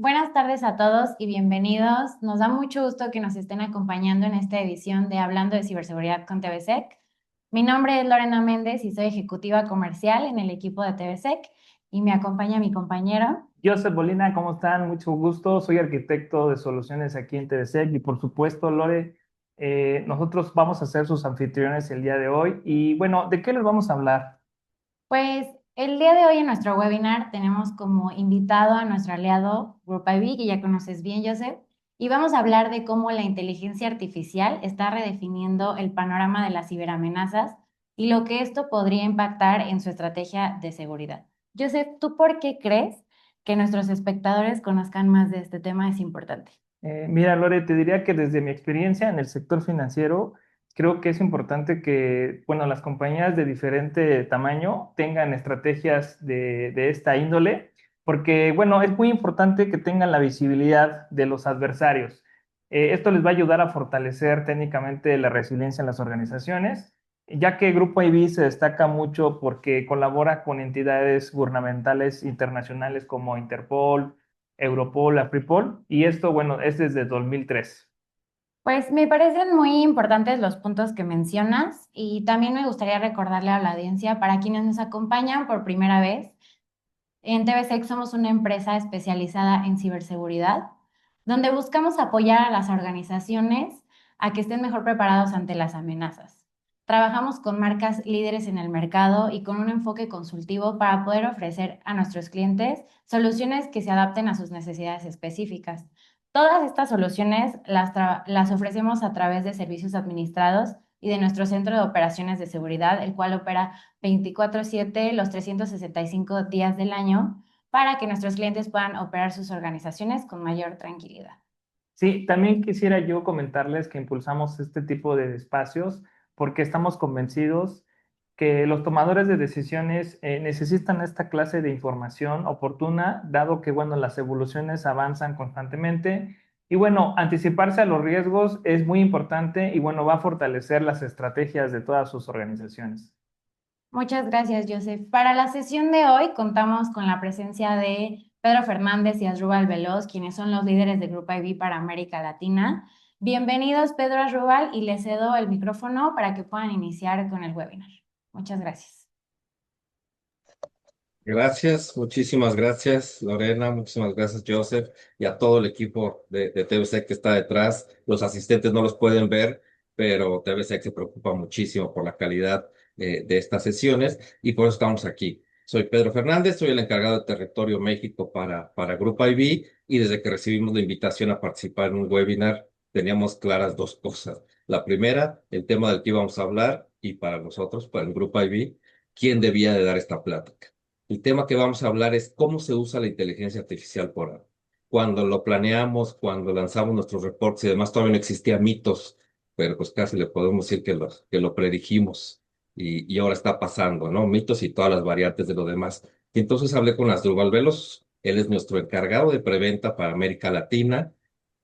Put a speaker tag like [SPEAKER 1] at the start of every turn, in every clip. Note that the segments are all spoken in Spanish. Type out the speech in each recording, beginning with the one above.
[SPEAKER 1] Buenas tardes a todos y bienvenidos. Nos da mucho gusto que nos estén acompañando en esta edición de Hablando de Ciberseguridad con TVSec. Mi nombre es Lorena Méndez y soy ejecutiva comercial en el equipo de TVSec y me acompaña mi compañero.
[SPEAKER 2] Joseph Bolina, ¿cómo están? Mucho gusto. Soy arquitecto de soluciones aquí en TVSec y por supuesto, Lore, nosotros vamos a ser sus anfitriones el día de hoy. Y bueno, ¿de qué les vamos a hablar?
[SPEAKER 1] Pues el día de hoy en nuestro webinar tenemos como invitado a nuestro aliado Group IB, que ya conoces bien, Joseph, y vamos a hablar de cómo la inteligencia artificial está redefiniendo el panorama de las ciberamenazas y lo que esto podría impactar en su estrategia de seguridad. Joseph, ¿tú por qué crees que nuestros espectadores conozcan más de este tema? Es importante.
[SPEAKER 2] Mira, Lore, te diría que desde mi experiencia en el sector financiero, creo que es importante que, bueno, las compañías de diferente tamaño tengan estrategias de esta índole, porque, bueno, es muy importante que tengan la visibilidad de los adversarios. Esto les va a ayudar a fortalecer técnicamente la resiliencia en las organizaciones, ya que Grupo IB se destaca mucho porque colabora con entidades gubernamentales internacionales como Interpol, Europol, Afripol, y esto, bueno, es desde 2003.
[SPEAKER 1] Pues me parecen muy importantes los puntos que mencionas y también me gustaría recordarle a la audiencia, para quienes nos acompañan por primera vez, en TVSEC somos una empresa especializada en ciberseguridad, donde buscamos apoyar a las organizaciones a que estén mejor preparados ante las amenazas. Trabajamos con marcas líderes en el mercado y con un enfoque consultivo para poder ofrecer a nuestros clientes soluciones que se adapten a sus necesidades específicas. Todas estas soluciones las ofrecemos a través de servicios administrados y de nuestro centro de operaciones de seguridad, el cual opera 24/7, los 365 días del año, para que nuestros clientes puedan operar sus organizaciones con mayor tranquilidad.
[SPEAKER 2] Sí, también quisiera yo comentarles que impulsamos este tipo de espacios porque estamos convencidos que los tomadores de decisiones necesitan esta clase de información oportuna, dado que, bueno, las evoluciones avanzan constantemente y, bueno, anticiparse a los riesgos es muy importante y, bueno, va a fortalecer las estrategias de todas sus organizaciones.
[SPEAKER 1] Muchas gracias, Joseph. Para la sesión de hoy contamos con la presencia de Pedro Fernández y Asdrúbal Veloz, quienes son los líderes del Grupo IB para América Latina. Bienvenidos, Pedro Asdrúbal, y les cedo el micrófono para que puedan iniciar con el webinar. Muchas gracias.
[SPEAKER 3] Gracias, muchísimas gracias, Lorena, muchísimas gracias, Joseph, y a todo el equipo de TVC que está detrás. Los asistentes no los pueden ver, pero TVC se preocupa muchísimo por la calidad de estas sesiones y por eso estamos aquí. Soy Pedro Fernández, soy el encargado de Territorio México para Grupo IB y desde que recibimos la invitación a participar en un webinar, teníamos claras dos cosas. La primera, el tema del que íbamos a hablar y para nosotros, para el Grupo IB, quién debía de dar esta plática. El tema que vamos a hablar es cómo se usa la inteligencia artificial por ahora. Cuando lo planeamos, cuando lanzamos nuestros reportes y demás, todavía no existían mitos, pero pues casi le podemos decir que lo predijimos y ahora está pasando, ¿no? Mitos y todas las variantes de lo demás. Y entonces hablé con Asdrúbal Velos, él es nuestro encargado de preventa para América Latina,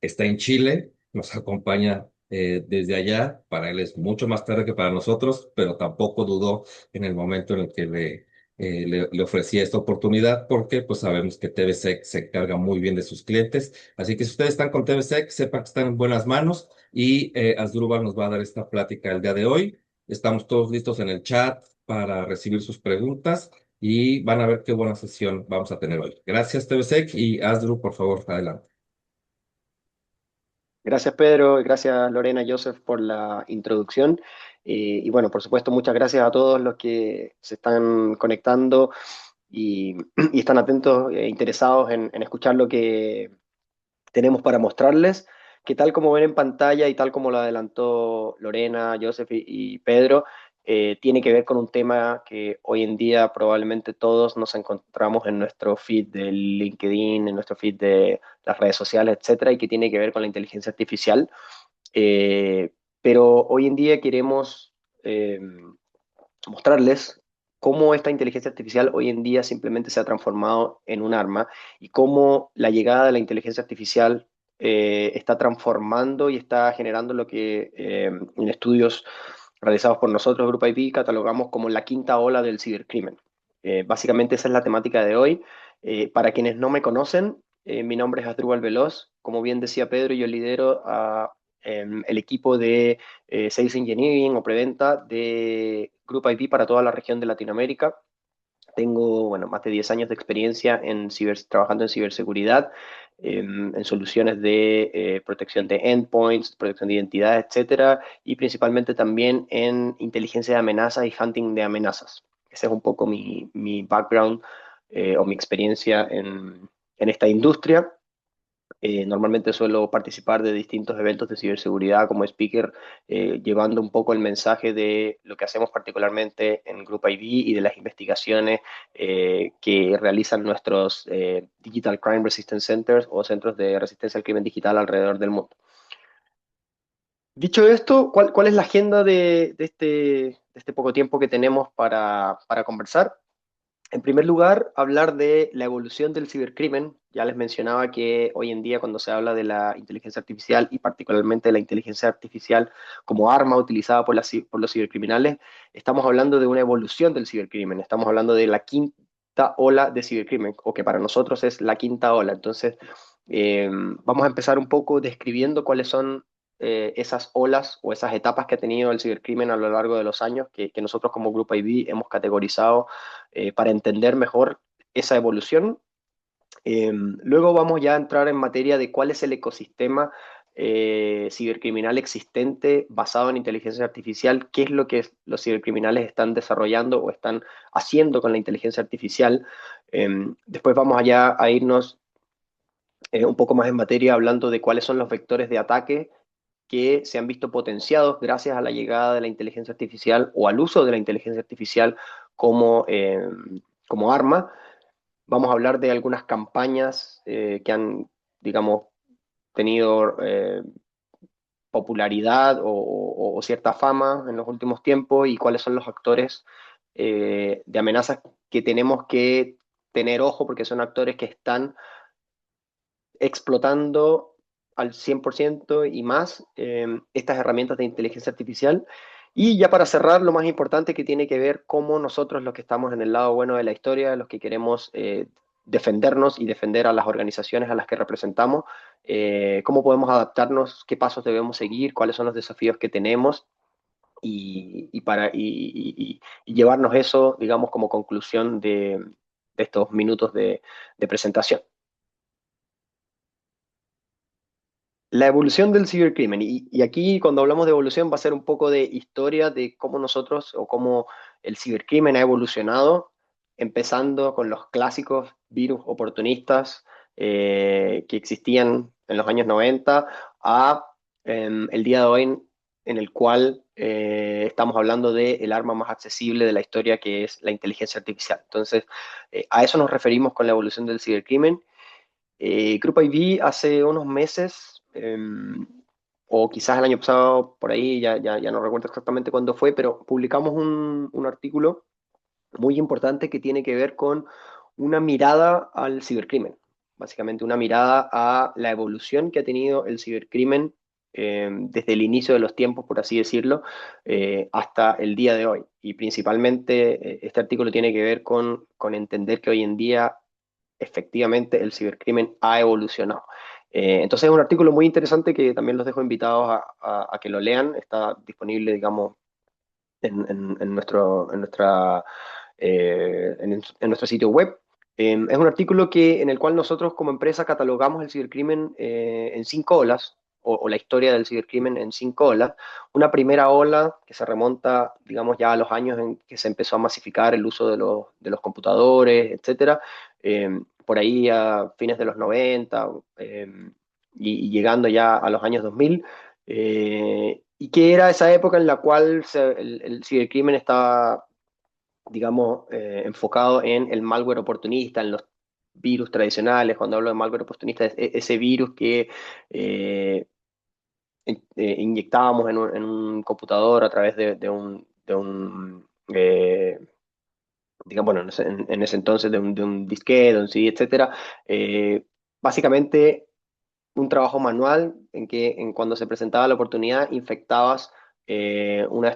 [SPEAKER 3] está en Chile, nos acompaña desde allá, para él es mucho más tarde que para nosotros, pero tampoco dudó en el momento en el que le ofrecía esta oportunidad porque pues sabemos que TVSec se encarga muy bien de sus clientes. Así que si ustedes están con TVSec, sepan que están en buenas manos y Asdrúbal nos va a dar esta plática el día de hoy. Estamos todos listos en el chat para recibir sus preguntas y van a ver qué buena sesión vamos a tener hoy. Gracias TVSec y Asdru, por favor, adelante.
[SPEAKER 4] Gracias Pedro, gracias Lorena, Joseph por la introducción. Y bueno, por supuesto, muchas gracias a todos los que se están conectando y, y están atentos e interesados en escuchar lo que tenemos para mostrarles, que tal como ven en pantalla y tal como lo adelantó Lorena, Joseph y Pedro, tiene que ver con un tema que hoy en día probablemente todos nos encontramos en nuestro feed de LinkedIn, en nuestro feed de las redes sociales, etcétera, y que tiene que ver con la inteligencia artificial. Eh, pero hoy en día queremos mostrarles cómo esta inteligencia artificial hoy en día simplemente se ha transformado en un arma y cómo la llegada de la inteligencia artificial está transformando y está generando lo que en estudios realizados por nosotros, Grupo IP, catalogamos como la quinta ola del cibercrimen. Básicamente esa es la temática de hoy. Para quienes no me conocen, Mi nombre es Asdrúbal Veloz. Como bien decía Pedro, yo lidero el equipo de Sales Engineering o Preventa de Group IP para toda la región de Latinoamérica. Tengo, bueno, más de 10 años de experiencia trabajando en ciberseguridad, en soluciones de protección de endpoints, protección de identidad, etcétera, y principalmente también en inteligencia de amenazas y hunting de amenazas. Ese es un poco mi background o mi experiencia en esta industria. Normalmente suelo participar de distintos eventos de ciberseguridad como speaker, llevando un poco el mensaje de lo que hacemos particularmente en Group ID y de las investigaciones que realizan nuestros Digital Crime Resistance Centers o centros de resistencia al crimen digital alrededor del mundo. Dicho esto, ¿cuál es la agenda de este poco tiempo que tenemos para conversar? En primer lugar, hablar de la evolución del cibercrimen. Ya les mencionaba que hoy en día cuando se habla de la inteligencia artificial y particularmente de la inteligencia artificial como arma utilizada por los cibercriminales, estamos hablando de una evolución del cibercrimen. Estamos hablando de la quinta ola de cibercrimen, o que para nosotros es la quinta ola. Entonces, vamos a empezar un poco describiendo cuáles son esas olas o esas etapas que ha tenido el cibercrimen a lo largo de los años, que nosotros como Grupo IB hemos categorizado para entender mejor esa evolución. Luego vamos ya a entrar en materia de cuál es el ecosistema cibercriminal existente basado en inteligencia artificial, qué es lo que los cibercriminales están desarrollando o están haciendo con la inteligencia artificial. Después vamos allá a irnos un poco más en materia hablando de cuáles son los vectores de ataque que se han visto potenciados gracias a la llegada de la inteligencia artificial o al uso de la inteligencia artificial como, como arma. Vamos a hablar de algunas campañas que han, digamos, tenido popularidad o cierta fama en los últimos tiempos y cuáles son los actores de amenazas que tenemos que tener ojo porque son actores que están explotando al 100% y más estas herramientas de inteligencia artificial. Y ya para cerrar, lo más importante que tiene que ver cómo nosotros, los que estamos en el lado bueno de la historia, los que queremos defendernos y defender a las organizaciones a las que representamos, cómo podemos adaptarnos, qué pasos debemos seguir, cuáles son los desafíos que tenemos y llevarnos eso, digamos, como conclusión de estos minutos de presentación. La evolución del cibercrimen, y aquí cuando hablamos de evolución va a ser un poco de historia de cómo nosotros o cómo el cibercrimen ha evolucionado, empezando con los clásicos virus oportunistas que existían en los años 90 a el día de hoy en el cual estamos hablando del arma más accesible de la historia que es la inteligencia artificial. Entonces, a eso nos referimos con la evolución del cibercrimen. Group IB hace unos meses, o quizás el año pasado, por ahí, ya no recuerdo exactamente cuándo fue, pero publicamos un artículo muy importante que tiene que ver con una mirada al cibercrimen. Básicamente una mirada a la evolución que ha tenido el cibercrimen desde el inicio de los tiempos, por así decirlo, hasta el día de hoy. Y principalmente este artículo tiene que ver con entender que hoy en día efectivamente el cibercrimen ha evolucionado. Entonces es un artículo muy interesante que también los dejo invitados a que lo lean. Está disponible, digamos, en nuestro sitio web. Es un artículo en el cual nosotros como empresa catalogamos el cibercrimen en cinco olas, o la historia del cibercrimen en cinco olas. Una primera ola que se remonta, digamos, ya a los años en que se empezó a masificar el uso de los computadores, etcétera, por ahí a fines de los 90 y llegando ya a los años 2000, y que era esa época en la cual el cibercrimen estaba, digamos, enfocado en el malware oportunista, en los virus tradicionales. Cuando hablo de malware oportunista, es ese virus que inyectábamos en un computador a través digamos, bueno, en ese entonces de un disquete, de un CD, etcétera. Básicamente un trabajo manual en que cuando se presentaba la oportunidad infectabas un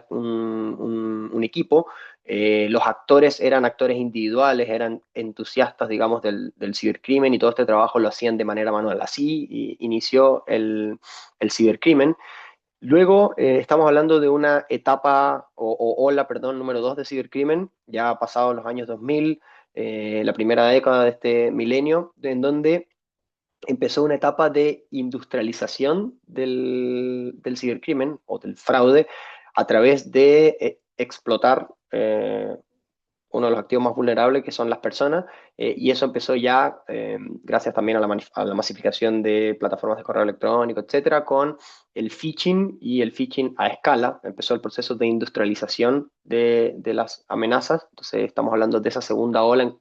[SPEAKER 4] equipo. Los actores eran actores individuales, eran entusiastas, digamos, del cibercrimen y todo este trabajo lo hacían de manera manual. Así inició el cibercrimen. Luego estamos hablando de una etapa o ola, perdón, número 2 de cibercrimen, ya pasados los años 2000, la primera década de este milenio, en donde empezó una etapa de industrialización del cibercrimen o del fraude a través de explotar uno de los activos más vulnerables, que son las personas, y eso empezó ya, gracias también a a la masificación de plataformas de correo electrónico, etcétera, con el phishing y el phishing a escala. Empezó el proceso de industrialización de las amenazas. Entonces, estamos hablando de esa segunda ola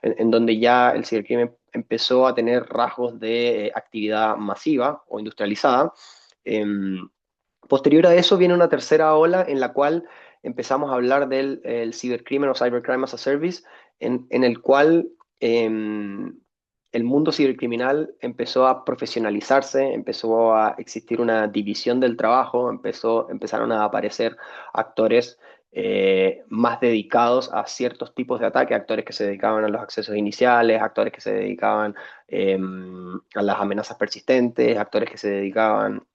[SPEAKER 4] en donde ya el cibercrimen empezó a tener rasgos de actividad masiva o industrializada. Posterior a eso viene una tercera ola en la cual empezamos a hablar del el cibercrimen o cybercrime as a service, en el cual el mundo cibercriminal empezó a profesionalizarse, empezó a existir una división del trabajo, empezaron a aparecer actores más dedicados a ciertos tipos de ataque, actores que se dedicaban a los accesos iniciales, actores que se dedicaban a las amenazas persistentes, actores que se dedicaban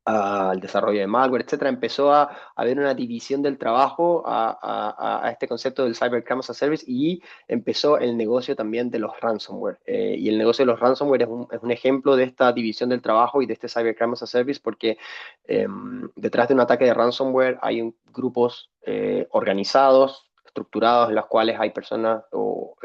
[SPEAKER 4] al desarrollo de malware, etcétera. Empezó a haber una división del trabajo a este concepto del Cybercrime as a Service, y empezó el negocio también de los ransomware. Y el negocio de los ransomware es un ejemplo de esta división del trabajo y de este Cybercrime as a Service, porque detrás de un ataque de ransomware hay grupos organizados, estructurados, en los cuales hay personas o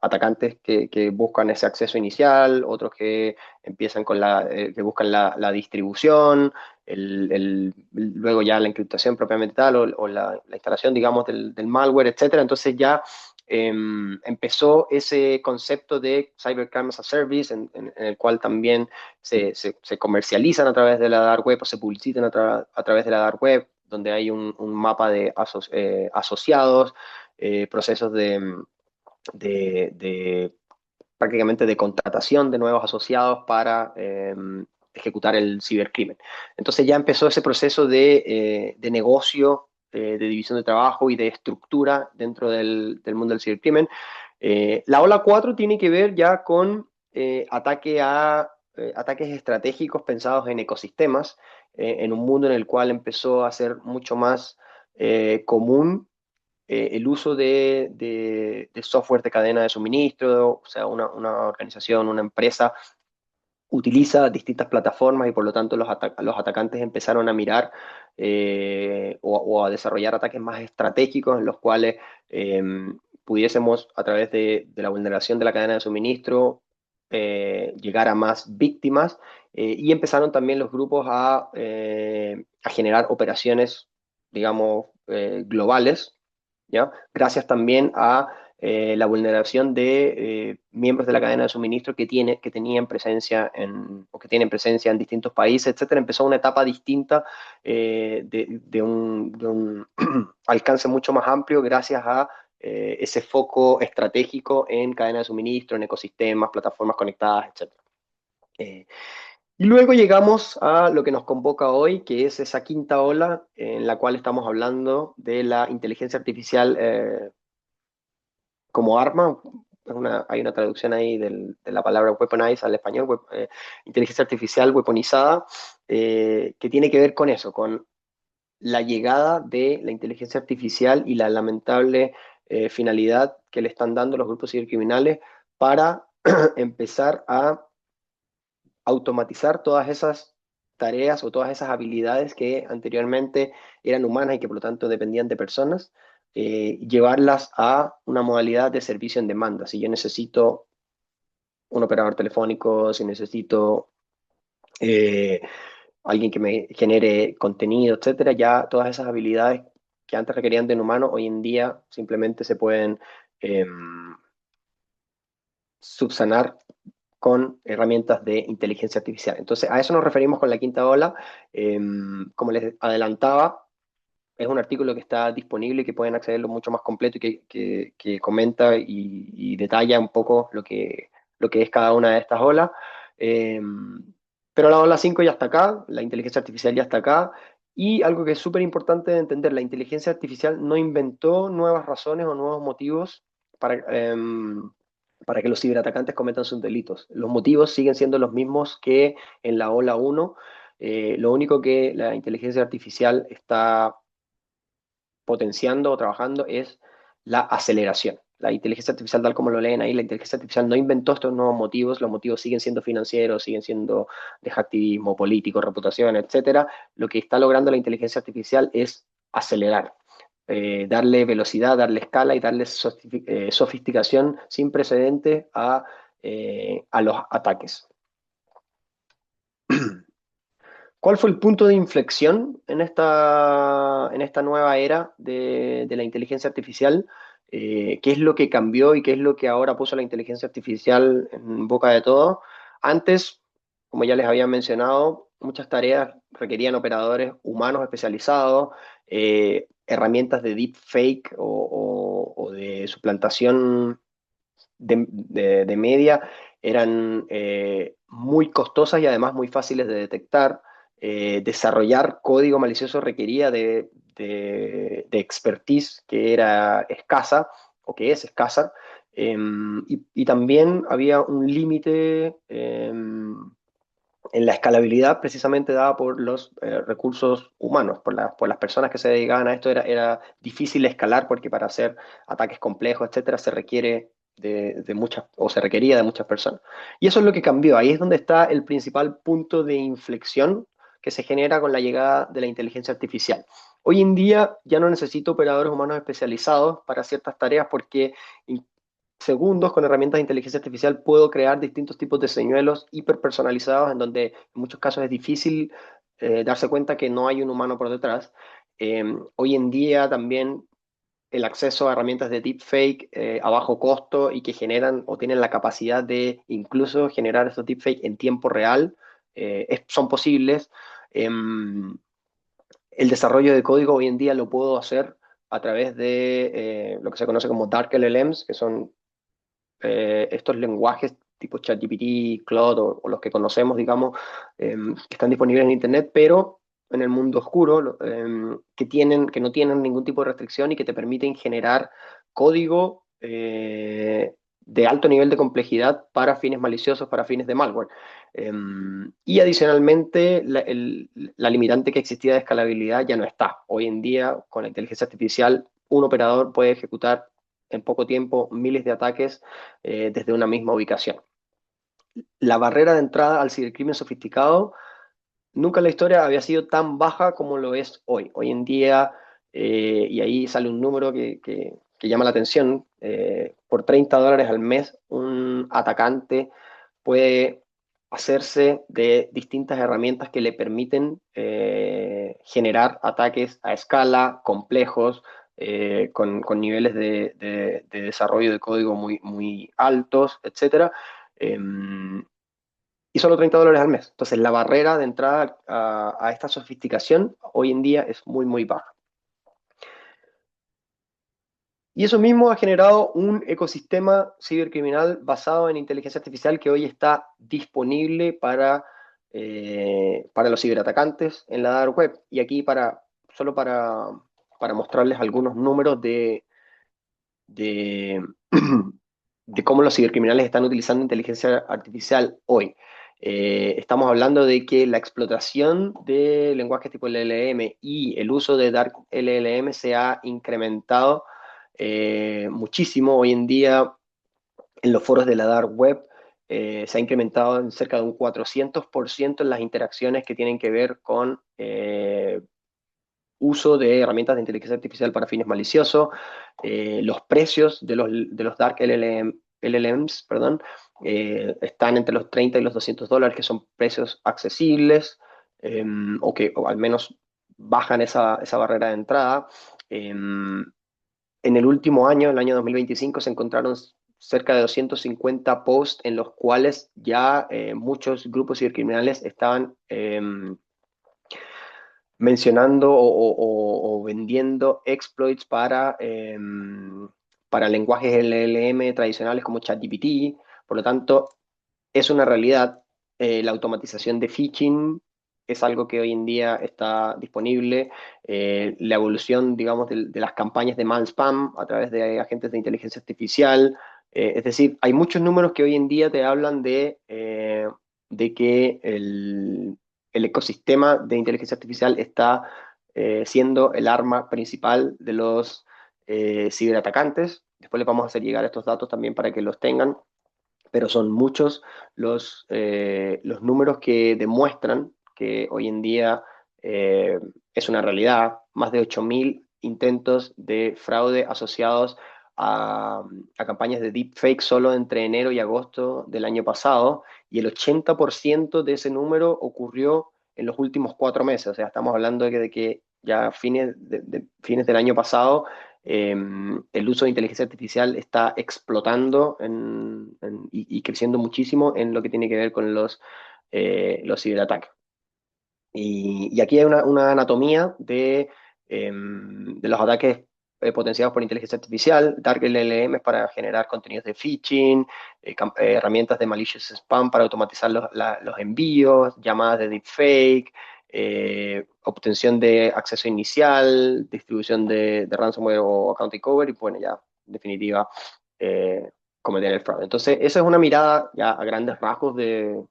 [SPEAKER 4] atacantes que buscan ese acceso inicial, otros que empiezan con que buscan la distribución, luego ya la encriptación propiamente tal, o la instalación, digamos, del malware, etcétera. Entonces ya empezó ese concepto de Cybercrime as a Service, en el cual también se comercializan a través de la dark web o se publicitan a través de la dark web, donde hay un mapa de asociados, procesos de prácticamente de contratación de nuevos asociados para ejecutar el cibercrimen. Entonces ya empezó ese proceso de negocio, de división de trabajo y de estructura dentro del mundo del cibercrimen. La ola 4 tiene que ver ya con ataques estratégicos pensados en ecosistemas, en un mundo en el cual empezó a ser mucho más común el uso de software de cadena de suministro. O sea, una organización, una empresa utiliza distintas plataformas y por lo tanto los atacantes empezaron a mirar o a desarrollar ataques más estratégicos en los cuales pudiésemos, a través de la vulneración de la cadena de suministro, llegar a más víctimas, y empezaron también los grupos a generar operaciones, digamos, globales, ¿ya? Gracias también a la vulneración de miembros de la cadena de suministro que tenían presencia o que tienen presencia en distintos países, etcétera. Empezó una etapa distinta de un alcance mucho más amplio gracias a ese foco estratégico en cadena de suministro, en ecosistemas, plataformas conectadas, etcétera. Y luego llegamos a lo que nos convoca hoy, que es esa quinta ola en la cual estamos hablando de la inteligencia artificial como arma. Hay una traducción ahí de la palabra weaponize al español, inteligencia artificial weaponizada, que tiene que ver con eso, con la llegada de la inteligencia artificial y la lamentable finalidad que le están dando los grupos cibercriminales para empezar a automatizar todas esas tareas o todas esas habilidades que anteriormente eran humanas y que por lo tanto dependían de personas, llevarlas a una modalidad de servicio en demanda. Si yo necesito un operador telefónico, si necesito eh, alguien que me genere contenido, etcétera, ya todas esas habilidades que antes requerían de un humano, hoy en día simplemente se pueden eh, subsanar con herramientas de inteligencia artificial. Entonces, a eso nos referimos con la quinta ola. Como les adelantaba, es un artículo que está disponible y que pueden accederlo mucho más completo, y que comenta y detalla un poco lo que es cada una de estas olas. Pero la ola 5 ya está acá, la inteligencia artificial ya está acá, y algo que es súper importante de entender, la inteligencia artificial no inventó nuevas razones o nuevos motivos para, para que los ciberatacantes cometan sus delitos. Los motivos siguen siendo los mismos que en la ola 1. Lo único que la inteligencia artificial está potenciando o trabajando es la aceleración. La inteligencia artificial, tal como lo leen ahí, la inteligencia artificial no inventó estos nuevos motivos, los motivos siguen siendo financieros, siguen siendo de hacktivismo, político, reputación, etcétera. Lo que está logrando la inteligencia artificial es acelerar, darle velocidad, darle escala y darle sofisticación sin precedente a los ataques. ¿Cuál fue el punto de inflexión en esta nueva era de la inteligencia artificial? ¿Qué es lo que cambió y qué es lo que ahora puso la inteligencia artificial en boca de todo? Antes, como ya les había mencionado, muchas tareas requerían operadores humanos especializados, herramientas de deepfake o de suplantación de media eran muy costosas y además muy fáciles de detectar. Desarrollar código malicioso requería de expertise que era escasa o que es escasa. Y también había un límite en la escalabilidad precisamente dada por los recursos humanos, por las personas que se dedicaban a esto, era difícil escalar porque para hacer ataques complejos, etcétera, se requiere de muchas, o se requería de muchas personas. Y eso es lo que cambió, ahí es donde está el principal punto de inflexión que se genera con la llegada de la inteligencia artificial. Hoy en día ya no necesito operadores humanos especializados para ciertas tareas porque segundos con herramientas de inteligencia artificial puedo crear distintos tipos de señuelos hiperpersonalizados en donde en muchos casos es difícil darse cuenta que no hay un humano por detrás. Hoy en día también el acceso a herramientas de deepfake a bajo costo y que generan o tienen la capacidad de incluso generar estos deepfake en tiempo real son posibles. El desarrollo de código hoy en día lo puedo hacer a través de lo que se conoce como Dark LLMs, que son estos lenguajes tipo ChatGPT, Claude o los que conocemos, digamos, que están disponibles en Internet, pero en el mundo oscuro, que no tienen ningún tipo de restricción y que te permiten generar código de alto nivel de complejidad para fines maliciosos, para fines de malware. Y adicionalmente, la limitante que existía de escalabilidad ya no está. Hoy en día, con la inteligencia artificial, un operador puede ejecutar en poco tiempo miles de ataques desde una misma ubicación. La barrera de entrada al cibercrimen sofisticado nunca en la historia había sido tan baja como lo es hoy. Hoy en día, y ahí sale un número que llama la atención, por $30 al mes un atacante puede hacerse de distintas herramientas que le permiten generar ataques a escala, complejos, con niveles de desarrollo de código muy altos, etcétera. Y solo $30 al mes. Entonces, la barrera de entrada a esta sofisticación hoy en día es muy baja. Y eso mismo ha generado un ecosistema cibercriminal basado en inteligencia artificial que hoy está disponible para los ciberatacantes en la dark web. Y aquí solo para mostrarles algunos números de, de cómo los cibercriminales están utilizando inteligencia artificial hoy. Estamos hablando de que la explotación de lenguajes tipo LLM y el uso de Dark LLM se ha incrementado muchísimo. Hoy en día, en los foros de la Dark Web, se ha incrementado en cerca de un 400% en las interacciones que tienen que ver con uso de herramientas de inteligencia artificial para fines maliciosos, los precios de los Dark LLMs, perdón, están entre los 30 y los $200, que son precios accesibles, o al menos bajan esa barrera de entrada. En el último año, el año 2025, se encontraron cerca de 250 posts en los cuales ya muchos grupos cibercriminales estaban mencionando o vendiendo exploits para lenguajes LLM tradicionales como ChatGPT. Por lo tanto, es una realidad. La automatización de phishing es algo que hoy en día está disponible. La evolución, digamos, de las campañas de mal spam a través de agentes de inteligencia artificial. Es decir, hay muchos números que hoy en día te hablan de que el ecosistema de inteligencia artificial está siendo el arma principal de los ciberatacantes. Después les vamos a hacer llegar estos datos también para que los tengan, pero son muchos los números que demuestran que hoy en día eh, es una realidad. Más de 8.000 intentos de fraude asociados a campañas de deepfake solo entre enero y agosto del año pasado, y el 80% de ese número ocurrió en los últimos 4 meses. O sea, estamos hablando de que ya fines del año pasado el uso de inteligencia artificial está explotando y creciendo muchísimo en lo que tiene que ver con los ciberataques. Y aquí hay una anatomía de los ataques potenciados por inteligencia artificial. Dark LLM es para generar contenidos de phishing, herramientas de malicious spam para automatizar los envíos, llamadas de deepfake, obtención de acceso inicial, distribución de ransomware o account takeover, y bueno, ya, en definitiva, cometer el fraude. Entonces, esa es una mirada ya a grandes rasgos,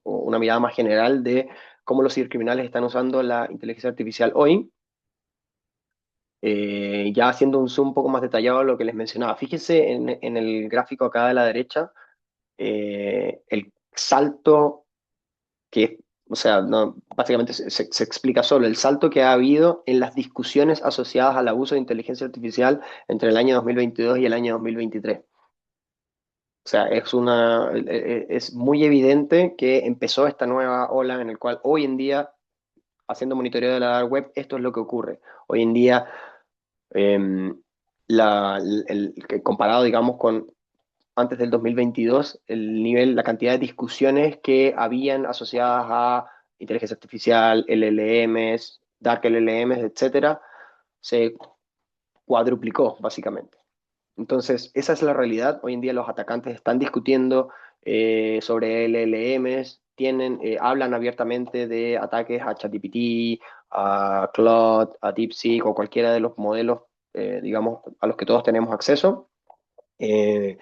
[SPEAKER 4] o una mirada más general de cómo los cibercriminales están usando la inteligencia artificial hoy. Ya haciendo un zoom un poco más detallado a lo que les mencionaba. Fíjense en el gráfico acá de la derecha, el salto que, o sea, no, básicamente se explica solo el salto que ha habido en las discusiones asociadas al abuso de inteligencia artificial entre el año 2022 y el año 2023. O sea, es muy evidente que empezó esta nueva ola en el cual hoy en día, haciendo monitoreo de la dark web, esto es lo que ocurre. Hoy en día, eh, comparado, digamos, con antes del 2022, la cantidad de discusiones que habían asociadas a inteligencia artificial, LLMs, dark LLMs, etcétera, se cuadruplicó, básicamente. Entonces, esa es la realidad. Hoy en día los atacantes están discutiendo sobre LLMs, hablan abiertamente de ataques a ChatGPT, a Claude, a DeepSeek o cualquiera de los modelos, digamos, a los que todos tenemos acceso. eh,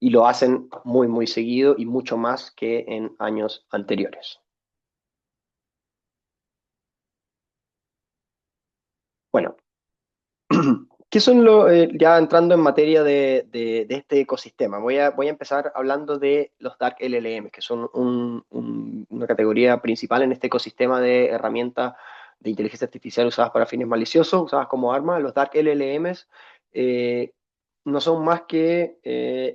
[SPEAKER 4] y lo hacen muy, muy seguido y mucho más que en años anteriores. Bueno, ¿qué son ya entrando en materia de este ecosistema? Voy a empezar hablando de los Dark LLM, que son una categoría principal en este ecosistema de herramientas de inteligencia artificial usadas para fines maliciosos, usadas como arma. Los Dark LLMs eh, no son más que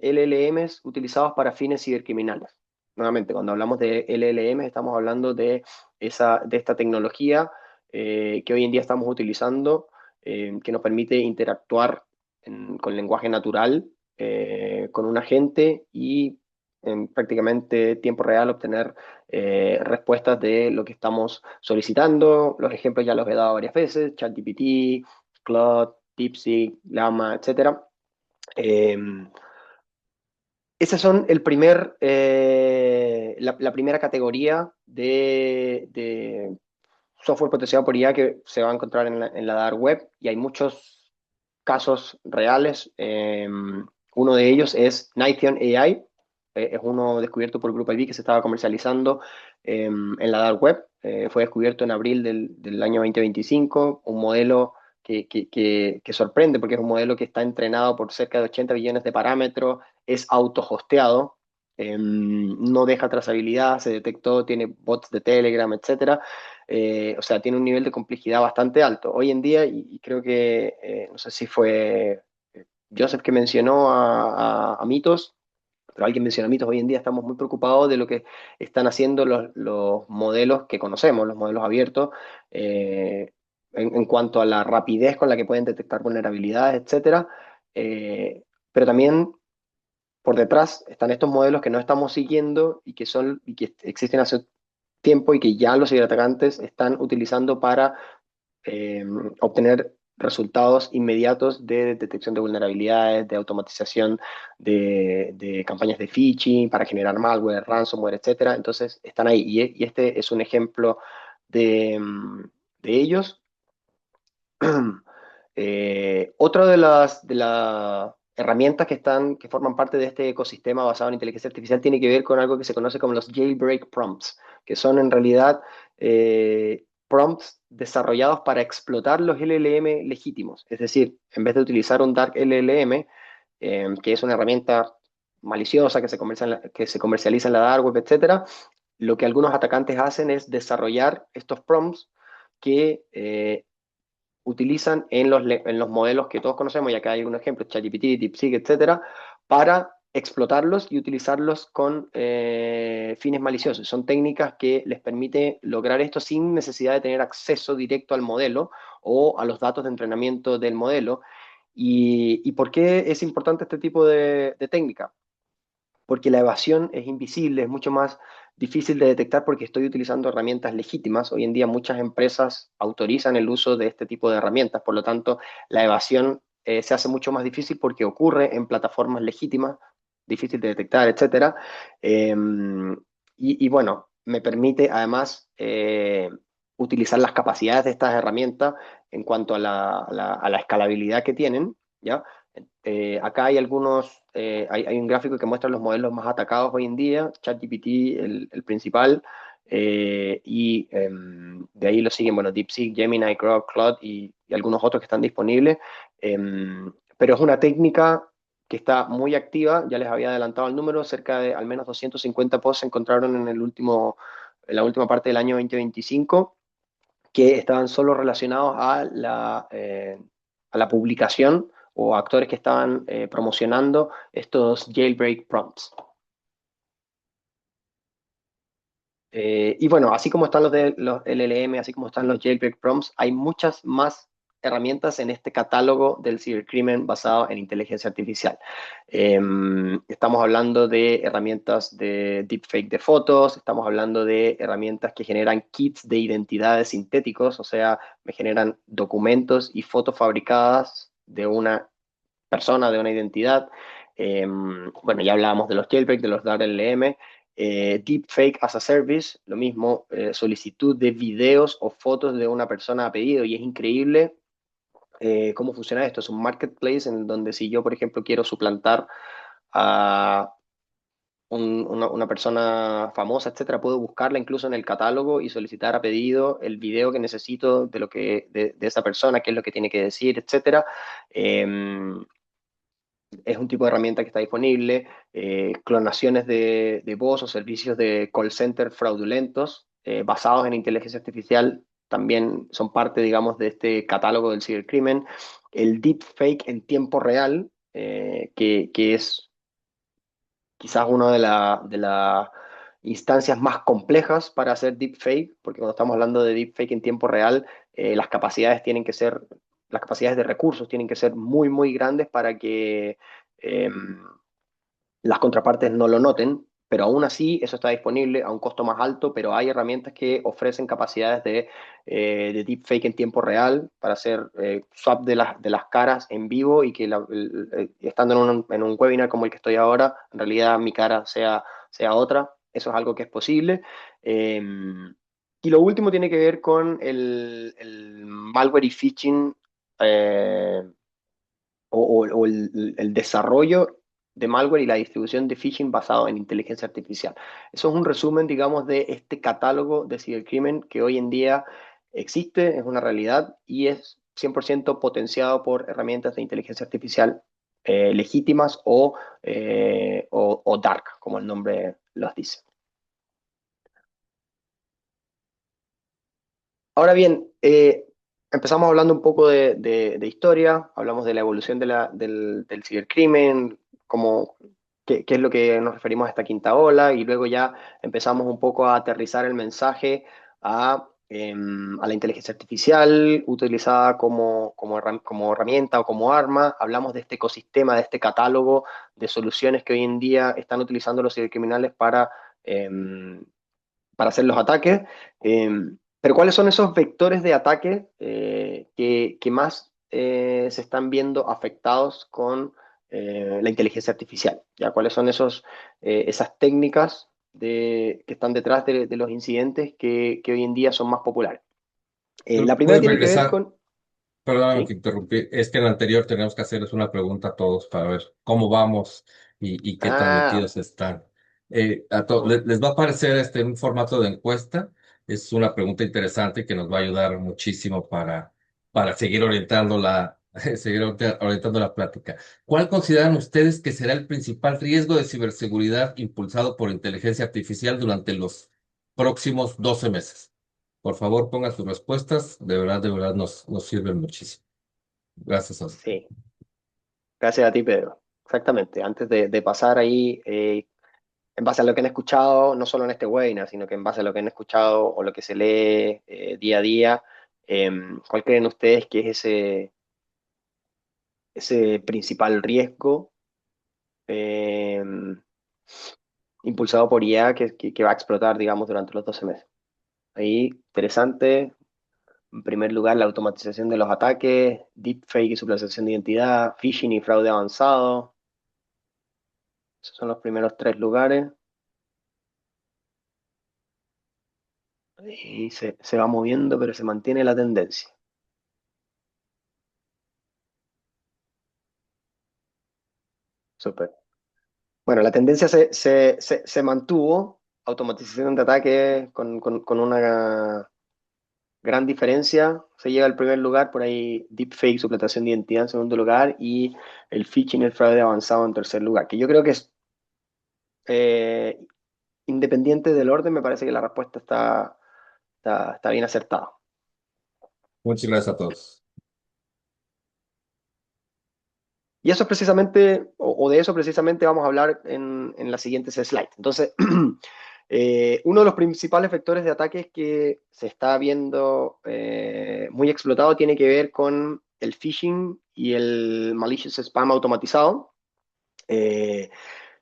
[SPEAKER 4] LLMs utilizados para fines cibercriminales. Nuevamente, cuando hablamos de LLMs estamos hablando de esta tecnología que hoy en día estamos utilizando, que nos permite interactuar con lenguaje natural con un agente y en prácticamente tiempo real obtener respuestas de lo que estamos solicitando. Los ejemplos ya los he dado varias veces: ChatGPT, Claude, DeepSeek, Llama, etc. Eh, Esas son la primera categoría de software potenciado por IA que se va a encontrar en la dark web, y hay muchos casos reales. Uno de ellos es Nition AI. Es uno descubierto por Group IB que se estaba comercializando en la dark web. Fue descubierto en abril del año 2025, un modelo que sorprende porque es un modelo que está entrenado por cerca de 80 billones de parámetros, es auto-hosteado, no deja trazabilidad, se detectó, tiene bots de Telegram, etcétera. O sea, tiene un nivel de complejidad bastante alto. Hoy en día, y creo que, no sé si fue Joseph que mencionó a Mitos, pero alguien mencionó a Mitos, hoy en día estamos muy preocupados de lo que están haciendo los modelos que conocemos, los modelos abiertos, en cuanto a la rapidez con la que pueden detectar vulnerabilidades, etcétera. Pero también por detrás están estos modelos que no estamos siguiendo y que existen hace tiempo y que ya los ciberatacantes están utilizando para obtener resultados inmediatos de detección de vulnerabilidades, de automatización de campañas de phishing para generar malware, ransomware, etcétera. Entonces están ahí y este es un ejemplo de ellos. Otra de las herramientas que forman parte de este ecosistema basado en inteligencia artificial tiene que ver con algo que se conoce como los jailbreak prompts, que son en realidad prompts desarrollados para explotar los LLM legítimos. Es decir, en vez de utilizar un dark LLM, que es una herramienta maliciosa que se comercializa en la dark web, etcétera, lo que algunos atacantes hacen es desarrollar estos prompts que utilizan en los modelos que todos conocemos, y acá hay un ejemplo, ChatGPT, DeepSeek, etcétera, para explotarlos y utilizarlos con fines maliciosos. Son técnicas que les permite lograr esto sin necesidad de tener acceso directo al modelo o a los datos de entrenamiento del modelo. ¿Y por qué es importante este tipo de técnica? Porque la evasión es invisible, es mucho más difícil de detectar porque estoy utilizando herramientas legítimas. Hoy en día muchas empresas autorizan el uso de este tipo de herramientas, por lo tanto la evasión se hace mucho más difícil porque ocurre en plataformas legítimas, difícil de detectar, etcétera. Y bueno, me permite además utilizar las capacidades de estas herramientas en cuanto a la escalabilidad que tienen, ¿ya? Acá hay hay un gráfico que muestra los modelos más atacados hoy en día, ChatGPT, el principal, de ahí lo siguen, bueno, DeepSeek, Gemini, Grok, Claude y algunos otros que están disponibles. Pero es una técnica que está muy activa, ya les había adelantado el número, cerca de al menos 250 posts se encontraron en la última parte del año 2025 que estaban solo relacionados a la publicación o actores que estaban promocionando estos jailbreak prompts. Y bueno, así como están los LLM, así como están los jailbreak prompts, hay muchas más herramientas en este catálogo del cibercrimen basado en inteligencia artificial. Estamos hablando de herramientas de deepfake de fotos, estamos hablando de herramientas que generan kits de identidades sintéticos, o sea, me generan documentos y fotos fabricadas de una persona, de una identidad. Bueno, ya hablábamos de los jailbreak, de los DARLM. Deepfake as a Service, lo mismo, solicitud de videos o fotos de una persona a pedido, y es increíble cómo funciona esto. Es un marketplace en donde si yo, por ejemplo, quiero suplantar a una persona famosa, etcétera, puedo buscarla incluso en el catálogo y solicitar a pedido el video que necesito de esa persona, qué es lo que tiene que decir, etcétera. Es un tipo de herramienta que está disponible. Clonaciones de voz o servicios de call center fraudulentos basados en inteligencia artificial también son parte, digamos, de este catálogo del cibercrimen. El deepfake en tiempo real, que es quizás una de las instancias más complejas para hacer deepfake, porque cuando estamos hablando de deepfake en tiempo real, las capacidades de recursos tienen que ser muy, muy grandes para que eh, las contrapartes no lo noten, pero aún así eso está disponible a un costo más alto, pero hay herramientas que ofrecen capacidades de deepfake en tiempo real para hacer swap de las caras en vivo y que estando en un webinar como el que estoy ahora, en realidad mi cara sea otra. Eso es algo que es posible. Eh, y lo último tiene que ver con el malware y phishing, o el desarrollo de malware y la distribución de phishing basado en inteligencia artificial. Eso es un resumen, digamos, de este catálogo de cibercrimen que hoy en día existe, es una realidad y es 100% potenciado por herramientas de inteligencia artificial legítimas o dark, como el nombre los dice. Ahora bien, empezamos hablando un poco de historia, hablamos de la evolución del cibercrimen, qué es lo que nos referimos a esta quinta ola, y luego ya empezamos un poco a aterrizar el mensaje a la inteligencia artificial utilizada como herramienta o como arma. Hablamos de este ecosistema, de este catálogo de soluciones que hoy en día están utilizando los cibercriminales para hacer los ataques. Pero ¿cuáles son esos vectores de ataque que más se están viendo afectados con la inteligencia artificial. ¿Ya? ¿Cuáles son esas técnicas que están detrás de los incidentes que hoy en día son más populares? La primera
[SPEAKER 3] ¿Puedes
[SPEAKER 4] tiene que ver
[SPEAKER 3] regresar?
[SPEAKER 4] con...
[SPEAKER 3] Perdóname que
[SPEAKER 4] ¿Sí?
[SPEAKER 3] interrumpí. Es que en el anterior tenemos que hacerles una pregunta a todos para ver cómo vamos y qué tan
[SPEAKER 4] Ah,
[SPEAKER 3] metidos están. Les va a aparecer un formato de encuesta. Es una pregunta interesante que nos va a ayudar muchísimo para seguir orientando orientando la plática. ¿Cuál consideran ustedes que será el principal riesgo de ciberseguridad impulsado por inteligencia artificial durante los próximos 12 meses? Por favor, pongan sus respuestas. De verdad nos sirven muchísimo. Gracias, Oscar.
[SPEAKER 4] sí. Gracias a ti, Pedro. Exactamente. Antes de pasar ahí, en base a lo que han escuchado, no solo en este webinar, sino que en base a lo que han escuchado o lo que se lee día a día, ¿cuál creen ustedes que es ese principal riesgo eh, impulsado por IA que va a explotar, digamos, durante los 12 meses? Ahí, interesante. En primer lugar, la automatización de los ataques, deepfake y suplantación de identidad, phishing y fraude avanzado. Esos son los primeros tres lugares. Y se va moviendo, pero se mantiene la tendencia. Súper. Bueno, la tendencia se mantuvo. Automatización de ataques con una gran diferencia. Se llega al primer lugar, por ahí deepfake, suplantación de identidad en segundo lugar y el phishing y el fraude avanzado en tercer lugar. Que yo creo que es eh, independiente del orden, me parece que la respuesta está bien acertada.
[SPEAKER 3] Muchas gracias a todos.
[SPEAKER 4] Y eso es precisamente, o de eso precisamente vamos a hablar en las siguientes slides. Entonces, uno de los principales vectores de ataques que se está viendo muy explotado tiene que ver con el phishing y el malicious spam automatizado. Eh,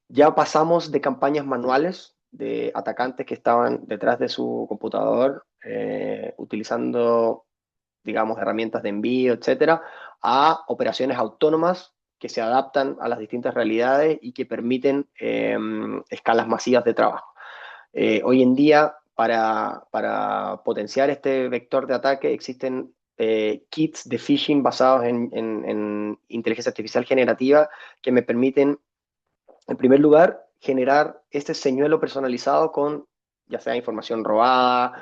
[SPEAKER 4] ya pasamos de campañas manuales de atacantes que estaban detrás de su computador utilizando, digamos, herramientas de envío, etcétera, a operaciones autónomas que se adaptan a las distintas realidades y que permiten escalas masivas de trabajo. Hoy en día, para potenciar este vector de ataque, existen kits de phishing basados en inteligencia artificial generativa que me permiten, en primer lugar, generar este señuelo personalizado con ya sea información robada,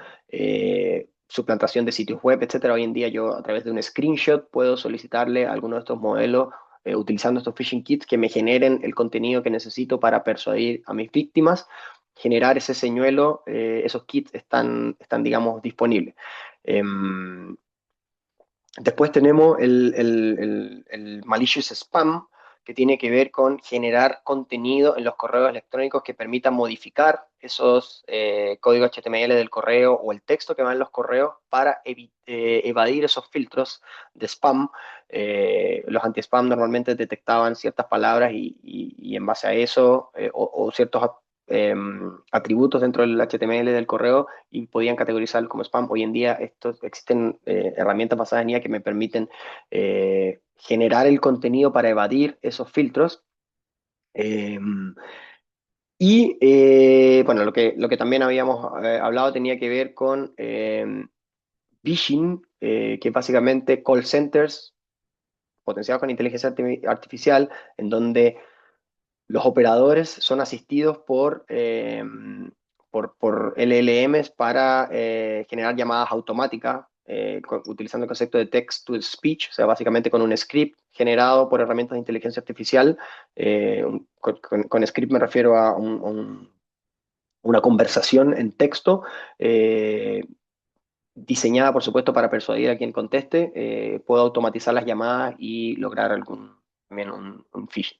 [SPEAKER 4] suplantación de sitios web, etcétera. Hoy en día yo a través de un screenshot puedo solicitarle a alguno de estos modelos utilizando estos phishing kits que me generen el contenido que necesito para persuadir a mis víctimas, generar ese señuelo, esos kits están digamos, disponibles. Después tenemos el malicious spam, que tiene que ver con generar contenido en los correos electrónicos que permita modificar esos códigos HTML del correo o el texto que va en los correos para evadir esos filtros de spam. Los anti-spam normalmente detectaban ciertas palabras y en base a eso o ciertos atributos dentro del HTML del correo y podían categorizarlo como spam. Hoy en día existen herramientas basadas en IA que me permiten generar el contenido para evadir esos filtros. Eh, bueno, lo que también habíamos hablado tenía que ver con phishing, que es básicamente call centers potenciados con inteligencia artificial, en donde los operadores son asistidos por LLMs para generar llamadas automáticas utilizando el concepto de text to speech, o sea, básicamente con un script generado por herramientas de inteligencia artificial. Con script me refiero a una conversación en texto diseñada, por supuesto, para persuadir a quien conteste. Puedo automatizar las llamadas y lograr también un phishing.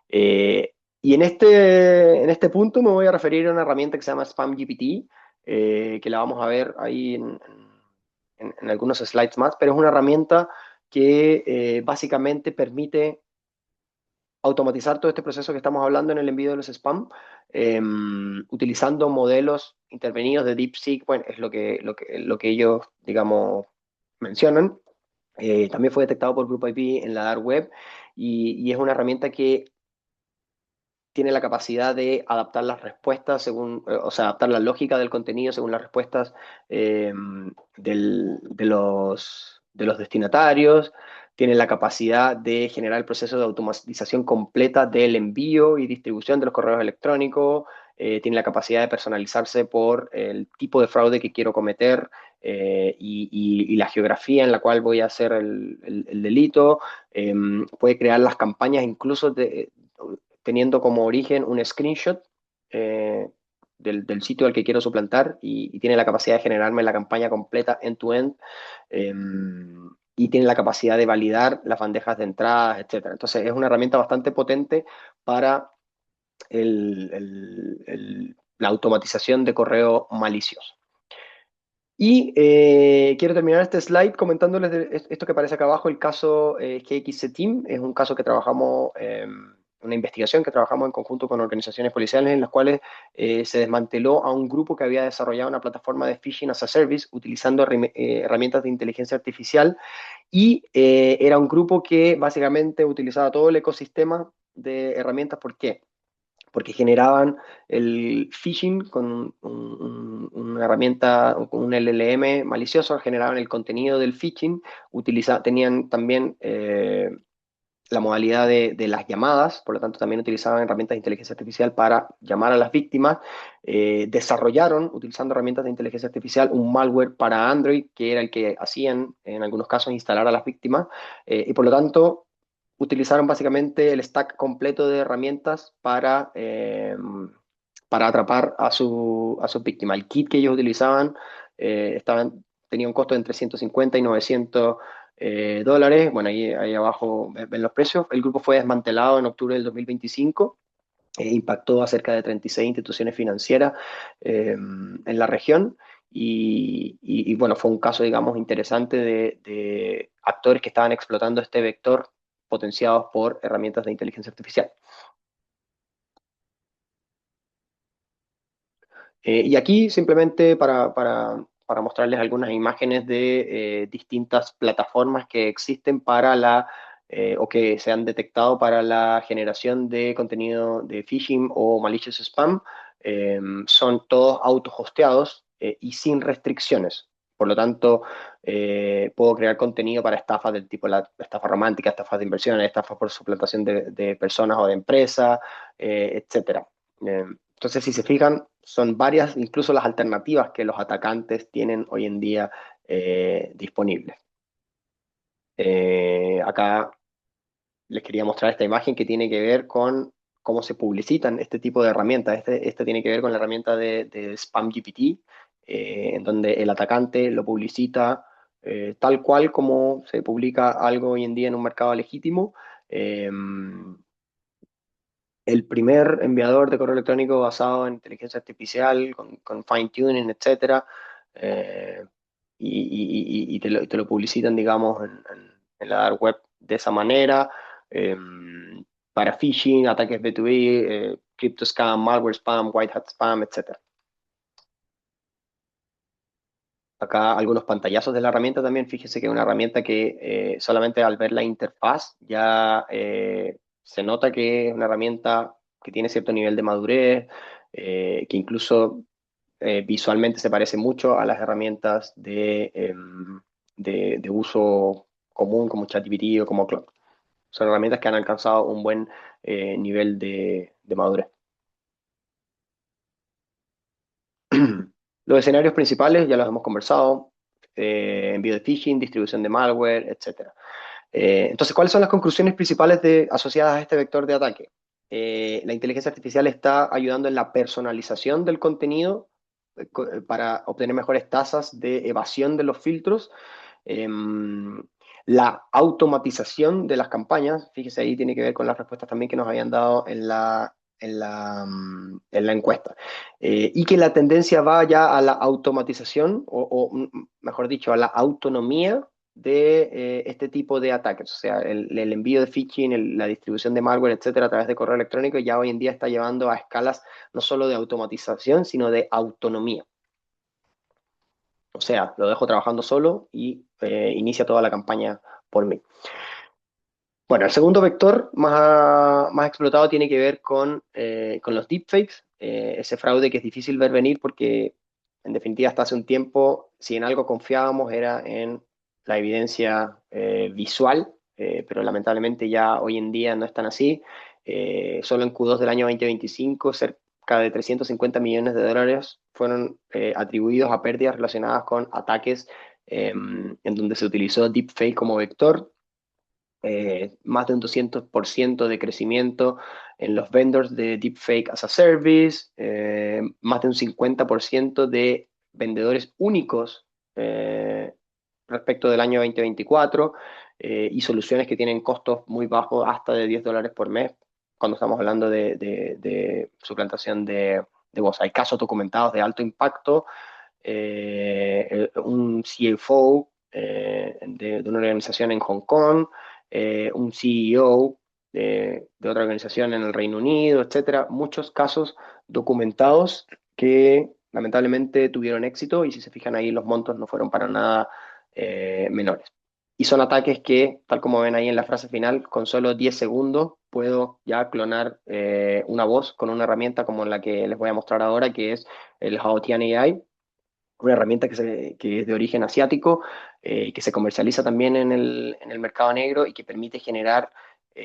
[SPEAKER 4] Eh, y en este punto me voy a referir a una herramienta que se llama SpamGPT, que la vamos a ver ahí en algunos slides más, pero es una herramienta que básicamente permite automatizar todo este proceso que estamos hablando en el envío de los spam, utilizando modelos intervenidos de DeepSeek. Bueno, es lo que ellos, digamos, mencionan. También fue detectado por Group IP en la dark web y es una herramienta que tiene la capacidad de adaptar las respuestas según, o sea, adaptar la lógica del contenido según las respuestas de los destinatarios, tiene la capacidad de generar el proceso de automatización completa del envío y distribución de los correos electrónicos, tiene la capacidad de personalizarse por el tipo de fraude que quiero cometer y la geografía en la cual voy a hacer el delito, puede crear las campañas incluso teniendo como origen un screenshot eh, del sitio al que quiero suplantar y tiene la capacidad de generarme la campaña completa end-to-end y tiene la capacidad de validar las bandejas de entradas, etcétera. Entonces es una herramienta bastante potente para la automatización de correo malicioso. Y quiero terminar este slide comentándoles esto que aparece acá abajo, el caso GXC Team. Es un caso que trabajamos, una investigación que trabajamos en conjunto con organizaciones policiales en las cuales se desmanteló a un grupo que había desarrollado una plataforma de phishing as a service utilizando herramientas de inteligencia artificial y era un grupo que básicamente utilizaba todo el ecosistema de herramientas. ¿Por qué? Porque generaban el phishing con una herramienta, con un LLM malicioso, generaban el contenido del phishing, tenían también la modalidad de las llamadas, por lo tanto también utilizaban herramientas de inteligencia artificial para llamar a las víctimas, desarrollaron, utilizando herramientas de inteligencia artificial, un malware para Android, que era el que hacían en algunos casos instalar a las víctimas, y por lo tanto utilizaron básicamente el stack completo de herramientas para atrapar a sus víctimas. El kit que ellos utilizaban tenía un costo de entre 150 y 900 dólares. Bueno, ahí abajo ven los precios. El grupo fue desmantelado en octubre del 2025. Impactó a cerca de 36 instituciones financieras en la región. Bueno, fue un caso, digamos, interesante de actores que estaban explotando este vector potenciados por herramientas de inteligencia artificial. Y aquí simplemente para mostrarles algunas imágenes de distintas plataformas que existen o que se han detectado para la generación de contenido de phishing o malicious spam. Son todos autohosteados y sin restricciones. Por lo tanto, puedo crear contenido para estafas del tipo la estafa romántica, estafas de inversiones, estafas por suplantación de personas o de empresas, etcétera. Entonces, si se fijan, son varias, incluso las alternativas que los atacantes tienen hoy en día disponibles. Acá les quería mostrar esta imagen que tiene que ver con cómo se publicitan este tipo de herramientas. Este tiene que ver con la herramienta de SpamGPT, en donde el atacante lo publicita tal cual como se publica algo hoy en día en un mercado legítimo. El primer enviador de correo electrónico basado en inteligencia artificial, con fine-tuning, etcétera, eh, y te lo publicitan, digamos, en la dark web de esa manera, eh, para phishing, ataques B2B, crypto scam, malware spam, white hat spam, etcétera. Acá algunos pantallazos de la herramienta también. Fíjese que es una herramienta que solamente al ver la interfaz ya se nota que es una herramienta que tiene cierto nivel de madurez, que incluso visualmente se parece mucho a las herramientas de uso común como ChatGPT o como Claude. Son herramientas que han alcanzado un buen nivel de madurez. Los escenarios principales ya los hemos conversado, envío de phishing, distribución de malware, etc. Entonces, ¿cuáles son las conclusiones principales asociadas a este vector de ataque? La inteligencia artificial está ayudando en la personalización del contenido para obtener mejores tasas de evasión de los filtros. La automatización de las campañas, fíjese ahí, tiene que ver con las respuestas también que nos habían dado en la encuesta. Y que la tendencia va ya a la automatización, mejor dicho, a la autonomía de este tipo de ataques. O sea, el envío de phishing, la distribución de malware, etcétera, a través de correo electrónico, ya hoy en día está llevando a escalas no solo de automatización, sino de autonomía. O sea, lo dejo trabajando solo y inicia toda la campaña por mí. Bueno, el segundo vector más explotado tiene que ver con los deepfakes, ese fraude que es difícil ver venir porque, en definitiva, hasta hace un tiempo, si en algo confiábamos era en la evidencia visual, pero lamentablemente ya hoy en día no es tan así. Solo en Q2 del año 2025, cerca de 350 millones de dólares fueron atribuidos a pérdidas relacionadas con ataques en donde se utilizó deepfake como vector. Más de un 200% de crecimiento en los vendors de Deepfake as a Service, más de un 50% de vendedores únicos respecto del año 2024, y soluciones que tienen costos muy bajos, hasta de $10 por mes, cuando estamos hablando de suplantación de voz. Hay casos documentados de alto impacto. Un CFO de una organización en Hong Kong, un CEO de otra organización en el Reino Unido, etcétera. Muchos casos documentados que lamentablemente tuvieron éxito, y si se fijan ahí los montos no fueron para nada menores. Y son ataques que, tal como ven ahí en la frase final, con solo 10 segundos puedo ya clonar una voz con una herramienta como la que les voy a mostrar ahora, que es el Haotian AI, una herramienta que es de origen asiático, que se comercializa también en el mercado negro y que permite generar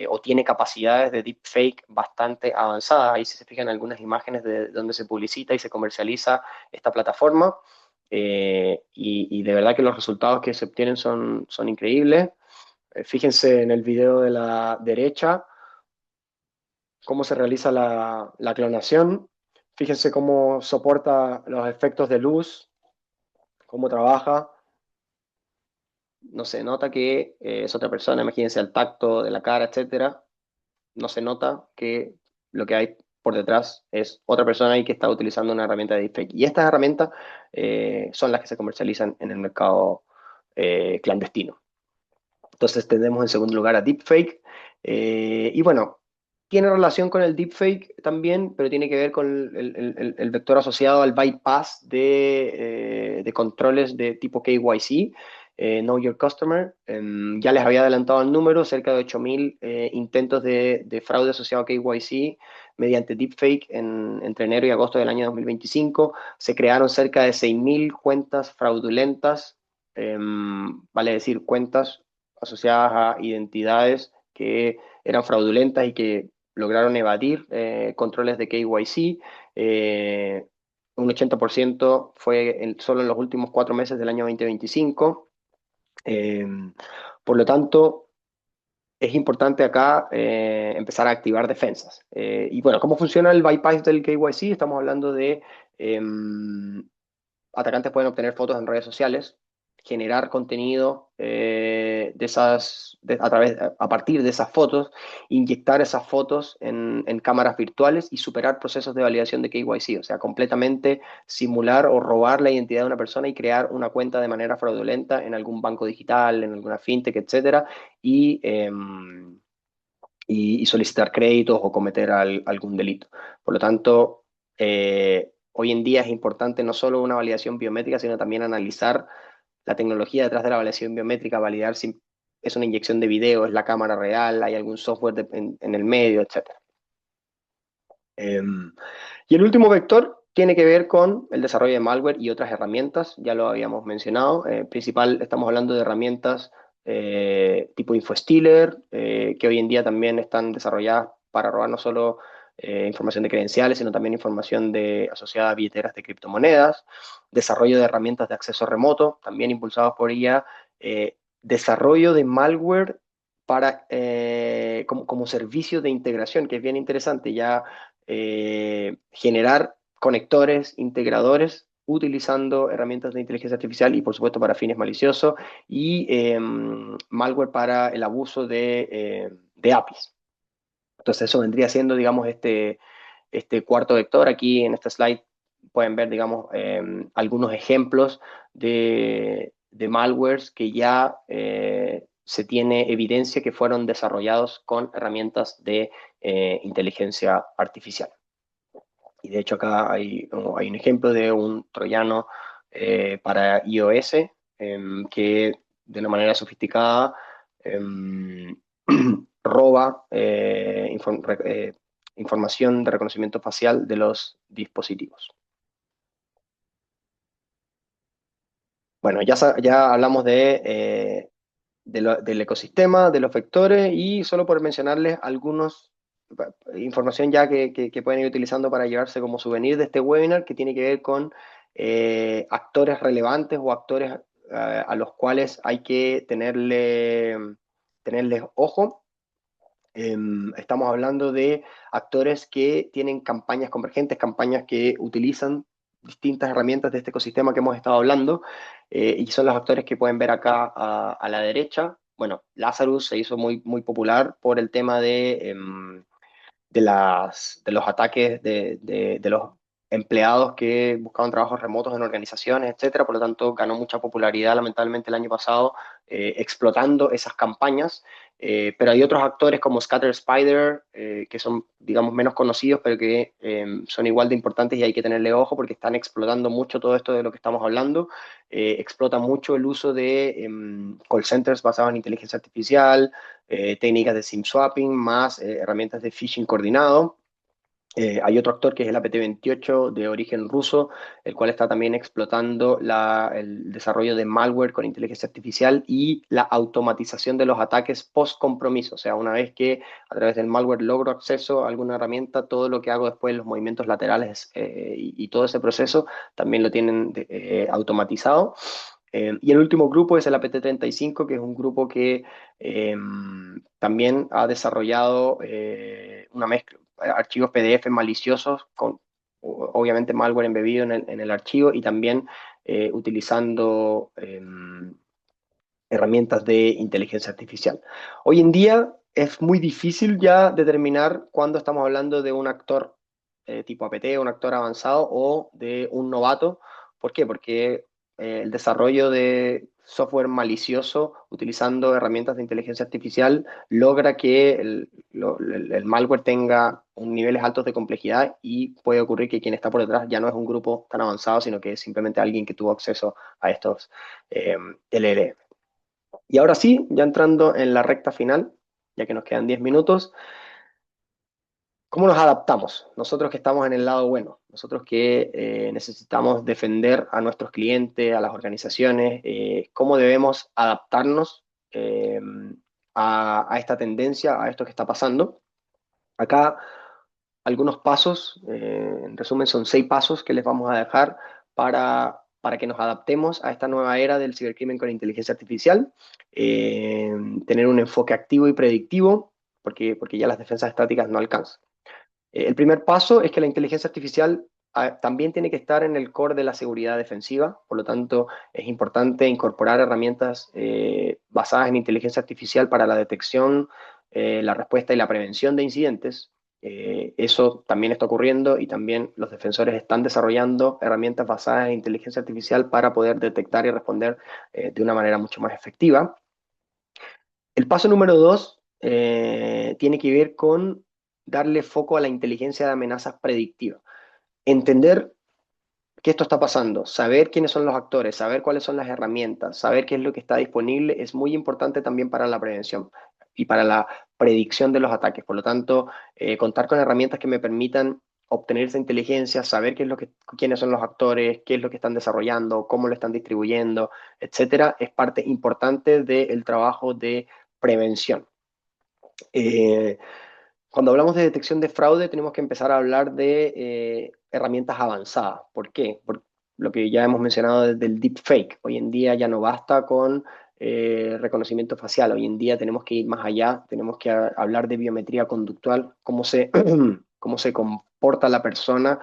[SPEAKER 4] o tiene capacidades de deepfake bastante avanzadas. Ahí, si se fijan, algunas imágenes de donde se publicita y se comercializa esta plataforma. Y de verdad que los resultados que se obtienen son increíbles. Fíjense en el video de la derecha cómo se realiza la clonación. Fíjense cómo soporta los efectos de luz, cómo trabaja. No se nota que es otra persona. Imagínense el tacto de la cara, etcétera. No se nota que lo que hay por detrás es otra persona y que está utilizando una herramienta de deepfake. Y estas herramientas son las que se comercializan en el mercado clandestino. Entonces tenemos en segundo lugar a deepfake. Y bueno, tiene relación con el deepfake también, pero tiene que ver con el vector asociado al bypass de controles de tipo KYC, Know Your Customer. Ya les había adelantado el número: cerca de 8.000 intentos de fraude asociado a KYC mediante deepfake entre enero y agosto del año 2025. Se crearon cerca de 6.000 cuentas fraudulentas, vale decir, cuentas asociadas a identidades que eran fraudulentas y que lograron evadir controles de KYC. Un 80% fue solo en los últimos 4 meses del año 2025. Eh, por lo tanto, es importante acá empezar a activar defensas. Y bueno, ¿cómo funciona el bypass del KYC? Estamos hablando de atacantes pueden obtener fotos en redes sociales, generar contenido a partir de esas fotos, inyectar esas fotos en cámaras virtuales y superar procesos de validación de KYC, o sea, completamente simular o robar la identidad de una persona y crear una cuenta de manera fraudulenta en algún banco digital, en alguna fintech, etcétera, y, y solicitar créditos o cometer algún delito. Por lo tanto, hoy en día es importante no solo una validación biométrica, sino también analizar la tecnología detrás de la validación biométrica, validar si es una inyección de video, es la cámara real, hay algún software en el medio, etc. Y el último vector tiene que ver con el desarrollo de malware y otras herramientas, ya lo habíamos mencionado. Estamos hablando de herramientas tipo InfoStealer, que hoy en día también están desarrolladas para robar no solo información de credenciales, sino también información asociada a billeteras de criptomonedas. Desarrollo de herramientas de acceso remoto, también impulsados por IA. Desarrollo de malware como servicio de integración, que es bien interesante. Ya generar conectores, integradores, utilizando herramientas de inteligencia artificial y, por supuesto, para fines maliciosos, y malware para el abuso de APIs. Entonces eso vendría siendo, digamos, este cuarto vector. Aquí en este slide pueden ver, digamos, algunos ejemplos de malwares que ya se tiene evidencia que fueron desarrollados con herramientas de inteligencia artificial. Y de hecho acá hay un ejemplo de un troyano para iOS, que de una manera sofisticada roba información de reconocimiento facial de los dispositivos. Bueno, ya hablamos del ecosistema, de los vectores, y solo por mencionarles algunos información ya que pueden ir utilizando para llevarse como souvenir de este webinar, que tiene que ver con actores relevantes o actores a los cuales hay que tenerles ojo. Estamos hablando de actores que tienen campañas convergentes, campañas que utilizan distintas herramientas de este ecosistema que hemos estado hablando, y son los actores que pueden ver acá a la derecha. Bueno, Lazarus se hizo muy popular por el tema de los ataques de los empleados que buscaban trabajos remotos en organizaciones, etcétera. Por lo tanto, ganó mucha popularidad, lamentablemente, el año pasado, explotando esas campañas. Pero hay otros actores como Scatter Spider, que son, digamos, menos conocidos, pero que son igual de importantes y hay que tenerle ojo porque están explotando mucho todo esto de lo que estamos hablando. Explota mucho el uso de call centers basados en inteligencia artificial, técnicas de SIM swapping, más herramientas de phishing coordinado. Hay otro actor que es el APT28 de origen ruso, el cual está también explotando el desarrollo de malware con inteligencia artificial y la automatización de los ataques post compromiso. O sea, una vez que a través del malware logro acceso a alguna herramienta, todo lo que hago después, los movimientos laterales y todo ese proceso, también lo tienen automatizado. Y el último grupo es el APT35, que es un grupo que también ha desarrollado una mezcla, archivos PDF maliciosos con obviamente malware embebido en el archivo, y también utilizando herramientas de inteligencia artificial. Hoy en día es muy difícil ya determinar cuándo estamos hablando de un actor tipo APT, un actor avanzado, o de un novato. ¿Por qué? Porque el desarrollo de software malicioso utilizando herramientas de inteligencia artificial logra que el malware tenga niveles altos de complejidad, y puede ocurrir que quien está por detrás ya no es un grupo tan avanzado, sino que es simplemente alguien que tuvo acceso a estos LLM. Y ahora sí, ya entrando en la recta final, ya que nos quedan 10 minutos, ¿cómo nos adaptamos? Nosotros que estamos en el lado bueno, nosotros que necesitamos defender a nuestros clientes, a las organizaciones, ¿cómo debemos adaptarnos a esta tendencia, a esto que está pasando? Acá algunos pasos, en resumen son 6 pasos que les vamos a dejar para que nos adaptemos a esta nueva era del cibercrimen con inteligencia artificial. Tener un enfoque activo y predictivo, porque ya las defensas estáticas no alcanzan. El primer paso es que la inteligencia artificial también tiene que estar en el core de la seguridad defensiva. Por lo tanto, es importante incorporar herramientas basadas en inteligencia artificial para la detección, la respuesta y la prevención de incidentes. Eso también está ocurriendo, y también los defensores están desarrollando herramientas basadas en inteligencia artificial para poder detectar y responder de una manera mucho más efectiva. El paso número 2 tiene que ver con darle foco a la inteligencia de amenazas predictiva. Entender que esto está pasando, saber quiénes son los actores, saber cuáles son las herramientas, saber qué es lo que está disponible, es muy importante también para la prevención y para la predicción de los ataques. Por lo tanto, contar con herramientas que me permitan obtener esa inteligencia, saber quiénes son los actores, qué es lo que están desarrollando, cómo lo están distribuyendo, etcétera, es parte importante del trabajo de prevención. Eh, Cuando hablamos de detección de fraude, tenemos que empezar a hablar de herramientas avanzadas. ¿Por qué? Por lo que ya hemos mencionado desde el deepfake. Hoy en día ya no basta con reconocimiento facial. Hoy en día tenemos que ir más allá. Tenemos que hablar de biometría conductual, cómo se comporta la persona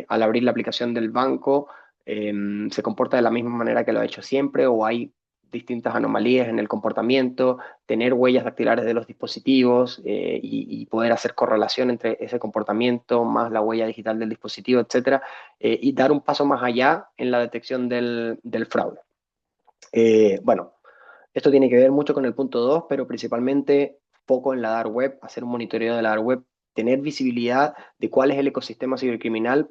[SPEAKER 4] al abrir la aplicación del banco. Se comporta de la misma manera que lo ha hecho siempre, o hay distintas anomalías en el comportamiento, tener huellas dactilares de los dispositivos y poder hacer correlación entre ese comportamiento más la huella digital del dispositivo, etcétera, y dar un paso más allá en la detección del fraude. Bueno, esto tiene que ver mucho con el punto 2, pero principalmente foco en la dark web, hacer un monitoreo de la dark web, tener visibilidad de cuál es el ecosistema cibercriminal,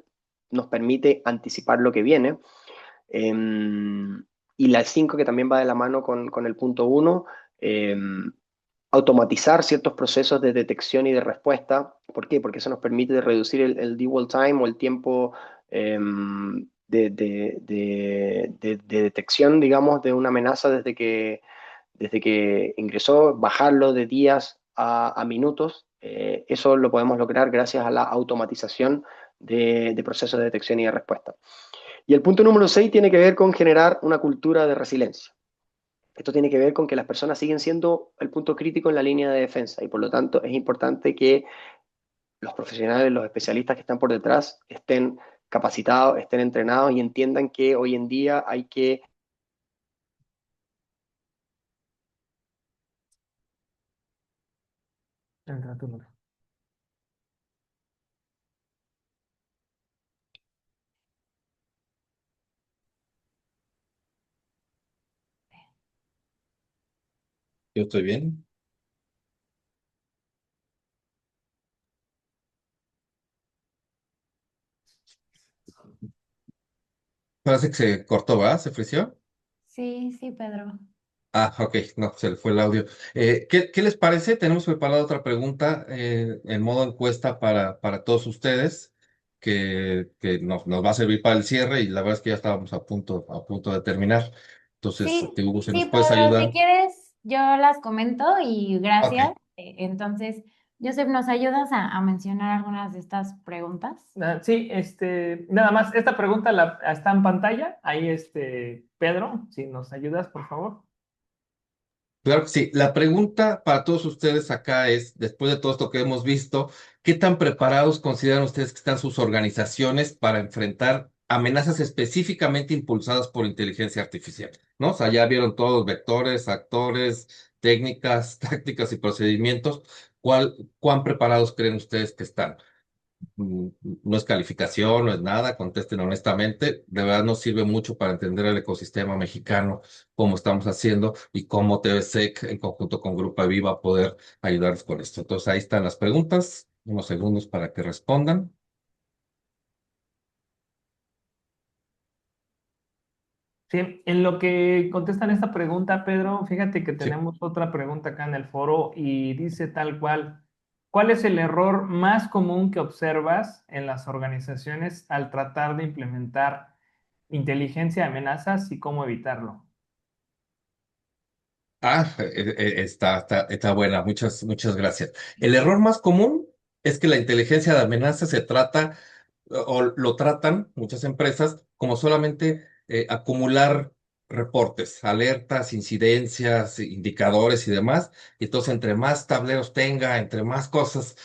[SPEAKER 4] nos permite anticipar lo que viene. Y la 5, que también va de la mano con el punto uno, automatizar ciertos procesos de detección y de respuesta. ¿Por qué? Porque eso nos permite reducir el dwell time o el tiempo de detección, digamos, de una amenaza desde que ingresó, bajarlo de días a minutos. Eso lo podemos lograr gracias a la automatización de procesos de detección y de respuesta. Y el punto número 6 tiene que ver con generar una cultura de resiliencia. Esto tiene que ver con que las personas siguen siendo el punto crítico en la línea de defensa y por lo tanto es importante que los profesionales, los especialistas que están por detrás estén capacitados, estén entrenados y entiendan que hoy en día hay que...
[SPEAKER 2] Entra tu número.
[SPEAKER 3] Yo estoy bien. Parece que se cortó, ¿va? ¿Se frició?
[SPEAKER 1] Sí, sí, Pedro.
[SPEAKER 3] Ah, ok, no, se le fue el audio. ¿Qué les parece? Tenemos preparada otra pregunta en modo encuesta para todos ustedes que nos va a servir para el cierre y la verdad es que ya estábamos a punto de terminar. Entonces,
[SPEAKER 1] Sí,
[SPEAKER 3] Hugo, si
[SPEAKER 1] sí,
[SPEAKER 3] nos puedes
[SPEAKER 1] Pedro, si
[SPEAKER 3] ayudar.
[SPEAKER 1] quieres, yo las comento y
[SPEAKER 3] Ok,
[SPEAKER 1] gracias. Entonces, Joseph, ¿nos ayudas a mencionar algunas de estas preguntas?
[SPEAKER 2] Sí, nada más, esta pregunta está en pantalla. Ahí, Pedro, si nos ayudas, por favor.
[SPEAKER 3] claro que sí. La pregunta para todos ustedes acá es, después de todo esto que hemos visto, ¿qué tan preparados consideran ustedes que están sus organizaciones para enfrentar amenazas específicamente impulsadas por inteligencia artificial? ¿No? O sea, ya vieron todos los vectores, actores, técnicas, tácticas y procedimientos. ¿Cuán preparados creen ustedes que están? mm, No es calificación, no es nada, contesten honestamente. De verdad nos sirve mucho para entender el ecosistema mexicano, cómo estamos haciendo y cómo TVSEC en conjunto con Grupo Aviva va a poder ayudarnos con esto. Entonces ahí están las preguntas, unos segundos para que respondan.
[SPEAKER 2] Sí, en lo que contestan esta pregunta, Pedro, fíjate que
[SPEAKER 3] Sí.
[SPEAKER 2] tenemos otra pregunta acá en el foro y dice tal cual, ¿cuál es el error más común que observas en las organizaciones al tratar de implementar inteligencia de amenazas y cómo evitarlo?
[SPEAKER 3] Está buena, muchas gracias. El error más común es que la inteligencia de amenaza se trata o lo tratan muchas empresas como solamente acumular reportes, alertas, incidencias, indicadores y demás. Y entonces, entre más tableros tenga, entre más cosas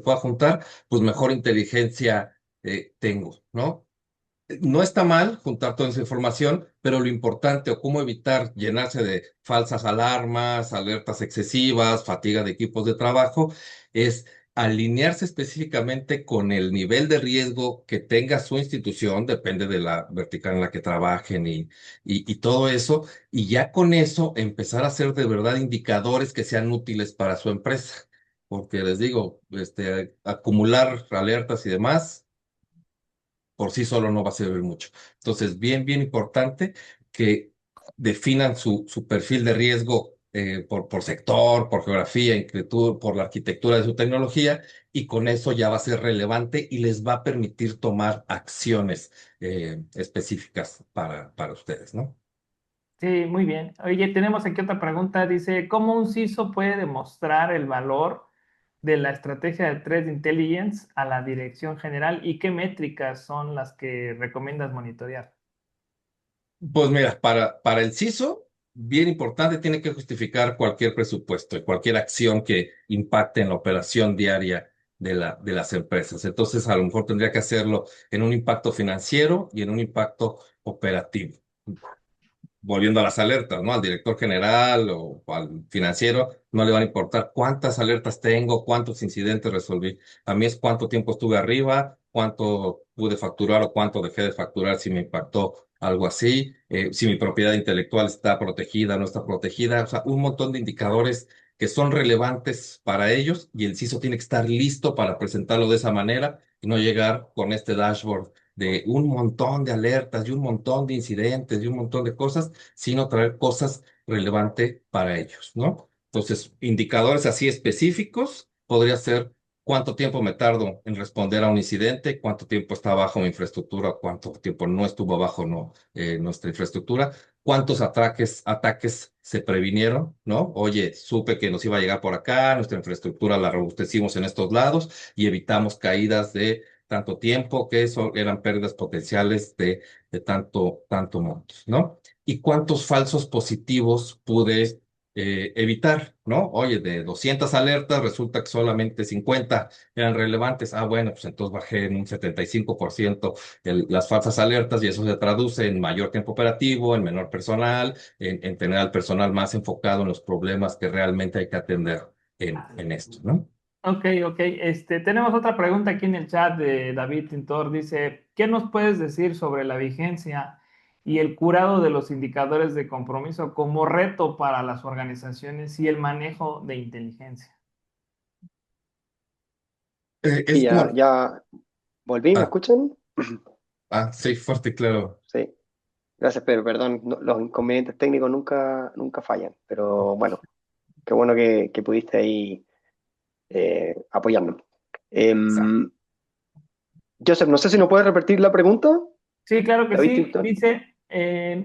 [SPEAKER 3] pueda juntar, pues mejor inteligencia tengo, ¿no? No está mal juntar toda esa información, pero lo importante o cómo evitar llenarse de falsas alarmas, alertas excesivas, fatiga de equipos de trabajo, es alinearse específicamente con el nivel de riesgo que tenga su institución, depende de la vertical en la que trabajen y todo eso, y ya con eso empezar a hacer de verdad indicadores que sean útiles para su empresa. Porque les digo, acumular alertas y demás por sí solo no va a servir mucho. Entonces, bien importante que definan su perfil de riesgo por sector, por geografía, inquietud, por la arquitectura de su tecnología, y con eso ya va a ser relevante y les va a permitir tomar acciones específicas para ustedes, ¿no?
[SPEAKER 2] Sí, muy bien. Oye, tenemos aquí otra pregunta. Dice, ¿cómo un CISO puede demostrar el valor de la estrategia de Threat Intelligence a la dirección general y qué métricas son las que recomiendas monitorear?
[SPEAKER 3] Pues mira, para el CISO, bien importante, tiene que justificar cualquier presupuesto y cualquier acción que impacte en la operación diaria de las empresas. Entonces, a lo mejor tendría que hacerlo en un impacto financiero y en un impacto operativo. Volviendo a las alertas, ¿no? Al director general o al financiero no le van a importar cuántas alertas tengo, cuántos incidentes resolví. A mí es cuánto tiempo estuve arriba, cuánto pude facturar o cuánto dejé de facturar si me impactó algo así, si mi propiedad intelectual está protegida o no está protegida. O sea, un montón de indicadores que son relevantes para ellos y el CISO tiene que estar listo para presentarlo de esa manera y no llegar con este dashboard de un montón de alertas y un montón de incidentes y un montón de cosas, sino traer cosas relevantes para ellos, ¿no? Entonces, indicadores así específicos podría ser cuánto tiempo me tardo en responder a un incidente, cuánto tiempo está bajo mi infraestructura, cuánto tiempo no estuvo bajo nuestra infraestructura, cuántos ataques se previnieron, ¿no? Oye, supe que nos iba a llegar por acá, nuestra infraestructura la robustecimos en estos lados y evitamos caídas de tanto tiempo, que eso eran pérdidas potenciales de tanto montos, ¿no? Y cuántos falsos positivos pude evitar, ¿no? Oye, de 200 alertas resulta que solamente 50 eran relevantes. Ah, bueno, pues entonces bajé en un 75% las falsas alertas y eso se traduce en mayor tiempo operativo, en menor personal, en tener al personal más enfocado en los problemas que realmente hay que atender en esto, ¿no?
[SPEAKER 2] Ok, ok. Tenemos otra pregunta aquí en el chat de David Tintor. Dice, ¿qué nos puedes decir sobre la vigencia y el curado de los indicadores de compromiso como reto para las organizaciones y el manejo de inteligencia?
[SPEAKER 4] Sí,
[SPEAKER 3] Es
[SPEAKER 4] ya,
[SPEAKER 3] como,
[SPEAKER 4] ya volví, ¿me
[SPEAKER 3] ah,
[SPEAKER 4] escuchan?
[SPEAKER 3] sí, fuerte y claro.
[SPEAKER 4] Sí, gracias, Pedro, perdón, los inconvenientes técnicos nunca fallan, pero bueno, qué bueno que pudiste ahí apoyarnos. Em, Joseph, no sé si nos puedes repetir la pregunta,
[SPEAKER 2] Sí, claro que
[SPEAKER 4] David
[SPEAKER 2] sí.
[SPEAKER 4] Tintor.
[SPEAKER 2] Dice,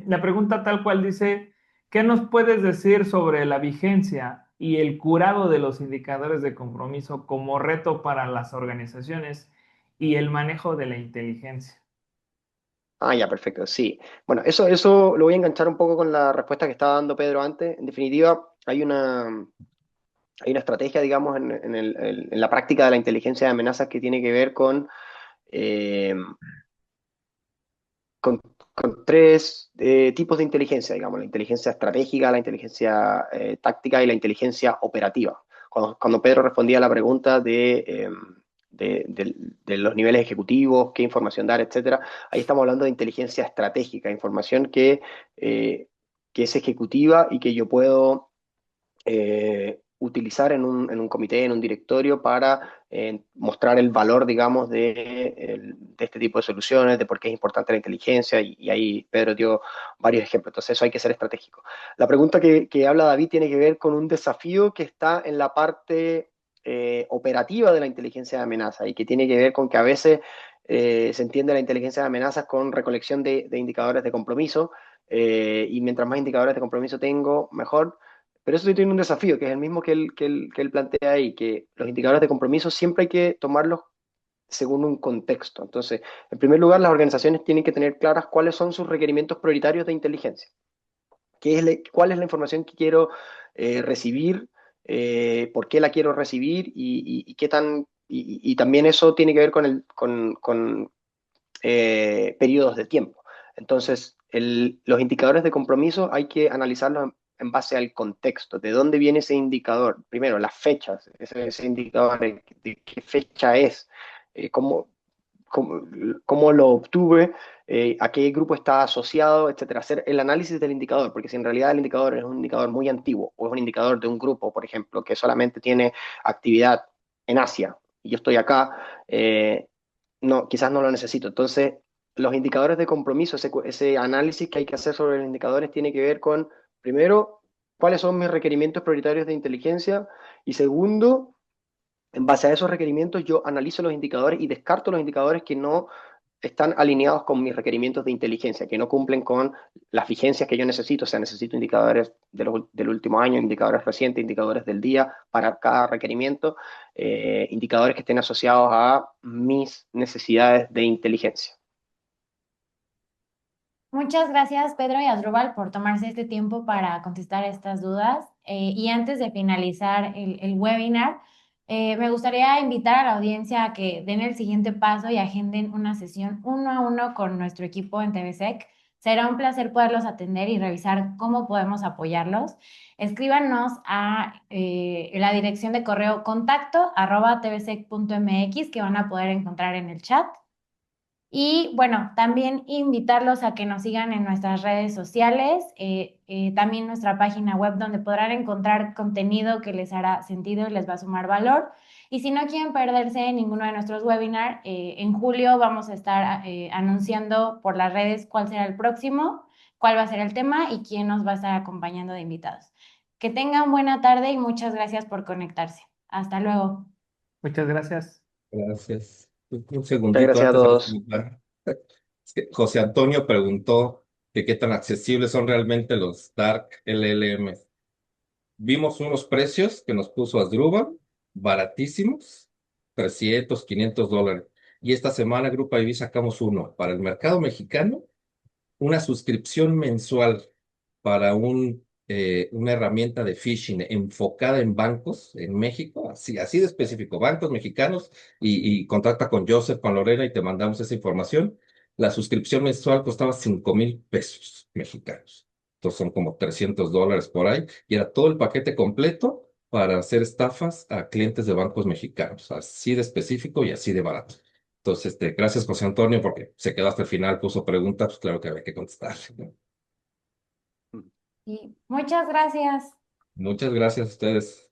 [SPEAKER 2] la pregunta tal cual dice, ¿qué nos puedes decir sobre la vigencia y el curado de los indicadores de compromiso como reto para las organizaciones y el manejo de la inteligencia?
[SPEAKER 4] Ah, ya, perfecto, sí. Bueno, eso lo voy a enganchar un poco con la respuesta que estaba dando Pedro antes. En definitiva, hay una estrategia, digamos, en la práctica de la inteligencia de amenazas que tiene que ver eh, con, con tres tipos de inteligencia, digamos, la inteligencia estratégica, la inteligencia táctica y la inteligencia operativa. Cuando Pedro respondía a la pregunta de los niveles ejecutivos, qué información dar, etcétera, ahí estamos hablando de inteligencia estratégica, información eh, que es ejecutiva y que yo puedo utilizar en un comité, en un directorio, para mostrar el valor, digamos, de este tipo de soluciones, de por qué es importante la inteligencia, y ahí Pedro dio varios ejemplos. Entonces, eso hay que ser estratégico. La pregunta que habla David tiene que ver con un desafío que está en la parte operativa de la inteligencia de amenaza y que tiene que ver con que a veces se entiende la inteligencia de amenazas con recolección de indicadores de compromiso, y mientras más indicadores de compromiso tengo, mejor. Pero eso sí tiene un desafío, que es el mismo que él plantea ahí, que los indicadores de compromiso siempre hay que tomarlos según un contexto. Entonces, en primer lugar, las organizaciones tienen que tener claras cuáles son sus requerimientos prioritarios de inteligencia. ¿Cuál es la información que quiero recibir? ¿Por qué la quiero recibir? Y qué tan... Y también eso tiene que ver con periodos de tiempo. Entonces, los indicadores de compromiso hay que analizarlos en base al contexto, de dónde viene ese indicador. Primero, las fechas, ese indicador, de qué fecha es, cómo, cómo, cómo lo obtuve, a qué grupo está asociado, etcétera. Hacer el análisis del indicador, porque si en realidad el indicador es un indicador muy antiguo o es un indicador de un grupo, por ejemplo, que solamente tiene actividad en Asia y yo estoy acá, no, quizás no lo necesito. Entonces, los indicadores de compromiso, ese análisis que hay que hacer sobre los indicadores tiene que ver con, primero, cuáles son mis requerimientos prioritarios de inteligencia y segundo, en base a esos requerimientos yo analizo los indicadores y descarto los indicadores que no están alineados con mis requerimientos de inteligencia, que no cumplen con las vigencias que yo necesito. O sea, necesito indicadores del último año, indicadores recientes, indicadores del día para cada requerimiento, indicadores que estén asociados a mis necesidades de inteligencia.
[SPEAKER 1] Muchas gracias, Pedro y Asdrúbal, por tomarse este tiempo para contestar estas dudas. Y antes de finalizar el webinar, me gustaría invitar a la audiencia a que den el siguiente paso y agenden una sesión uno a uno con nuestro equipo en TVSEC. Será un placer poderlos atender y revisar cómo podemos apoyarlos. Escríbanos a la dirección de correo contacto@tvsec.mx que van a poder encontrar en el chat. Y bueno, también invitarlos a que nos sigan en nuestras redes sociales, también nuestra página web donde podrán encontrar contenido que les hará sentido y les va a sumar valor. Y si no quieren perderse ninguno de nuestros webinars, en julio vamos a estar anunciando por las redes cuál será el próximo, cuál va a ser el tema y quién nos va a estar acompañando de invitados. Que tengan buena tarde y muchas gracias por conectarse. Hasta luego.
[SPEAKER 2] Muchas gracias.
[SPEAKER 3] Gracias. Un
[SPEAKER 4] Muchas
[SPEAKER 3] segundito
[SPEAKER 4] gracias a
[SPEAKER 3] antes de
[SPEAKER 4] todos.
[SPEAKER 3] preguntar. Es que José Antonio preguntó que qué tan accesibles son realmente los Dark LLM. Vimos unos precios que nos puso Asdrúbal, baratísimos, 300, $500. Y esta semana, Grupo IB, sacamos uno para el mercado mexicano, una suscripción mensual para una herramienta de phishing enfocada en bancos en México, así de específico, bancos mexicanos, y contacta con Joseph, con Lorena y te mandamos esa información. La suscripción mensual costaba 5,000 pesos mexicanos. Entonces son como $300 por ahí, y era todo el paquete completo para hacer estafas a clientes de bancos mexicanos, así de específico y así de barato. Entonces, gracias José Antonio, porque se quedó hasta el final, puso preguntas, pues claro que había que contestarle, ¿no?
[SPEAKER 1] Y muchas gracias.
[SPEAKER 3] Muchas gracias a ustedes.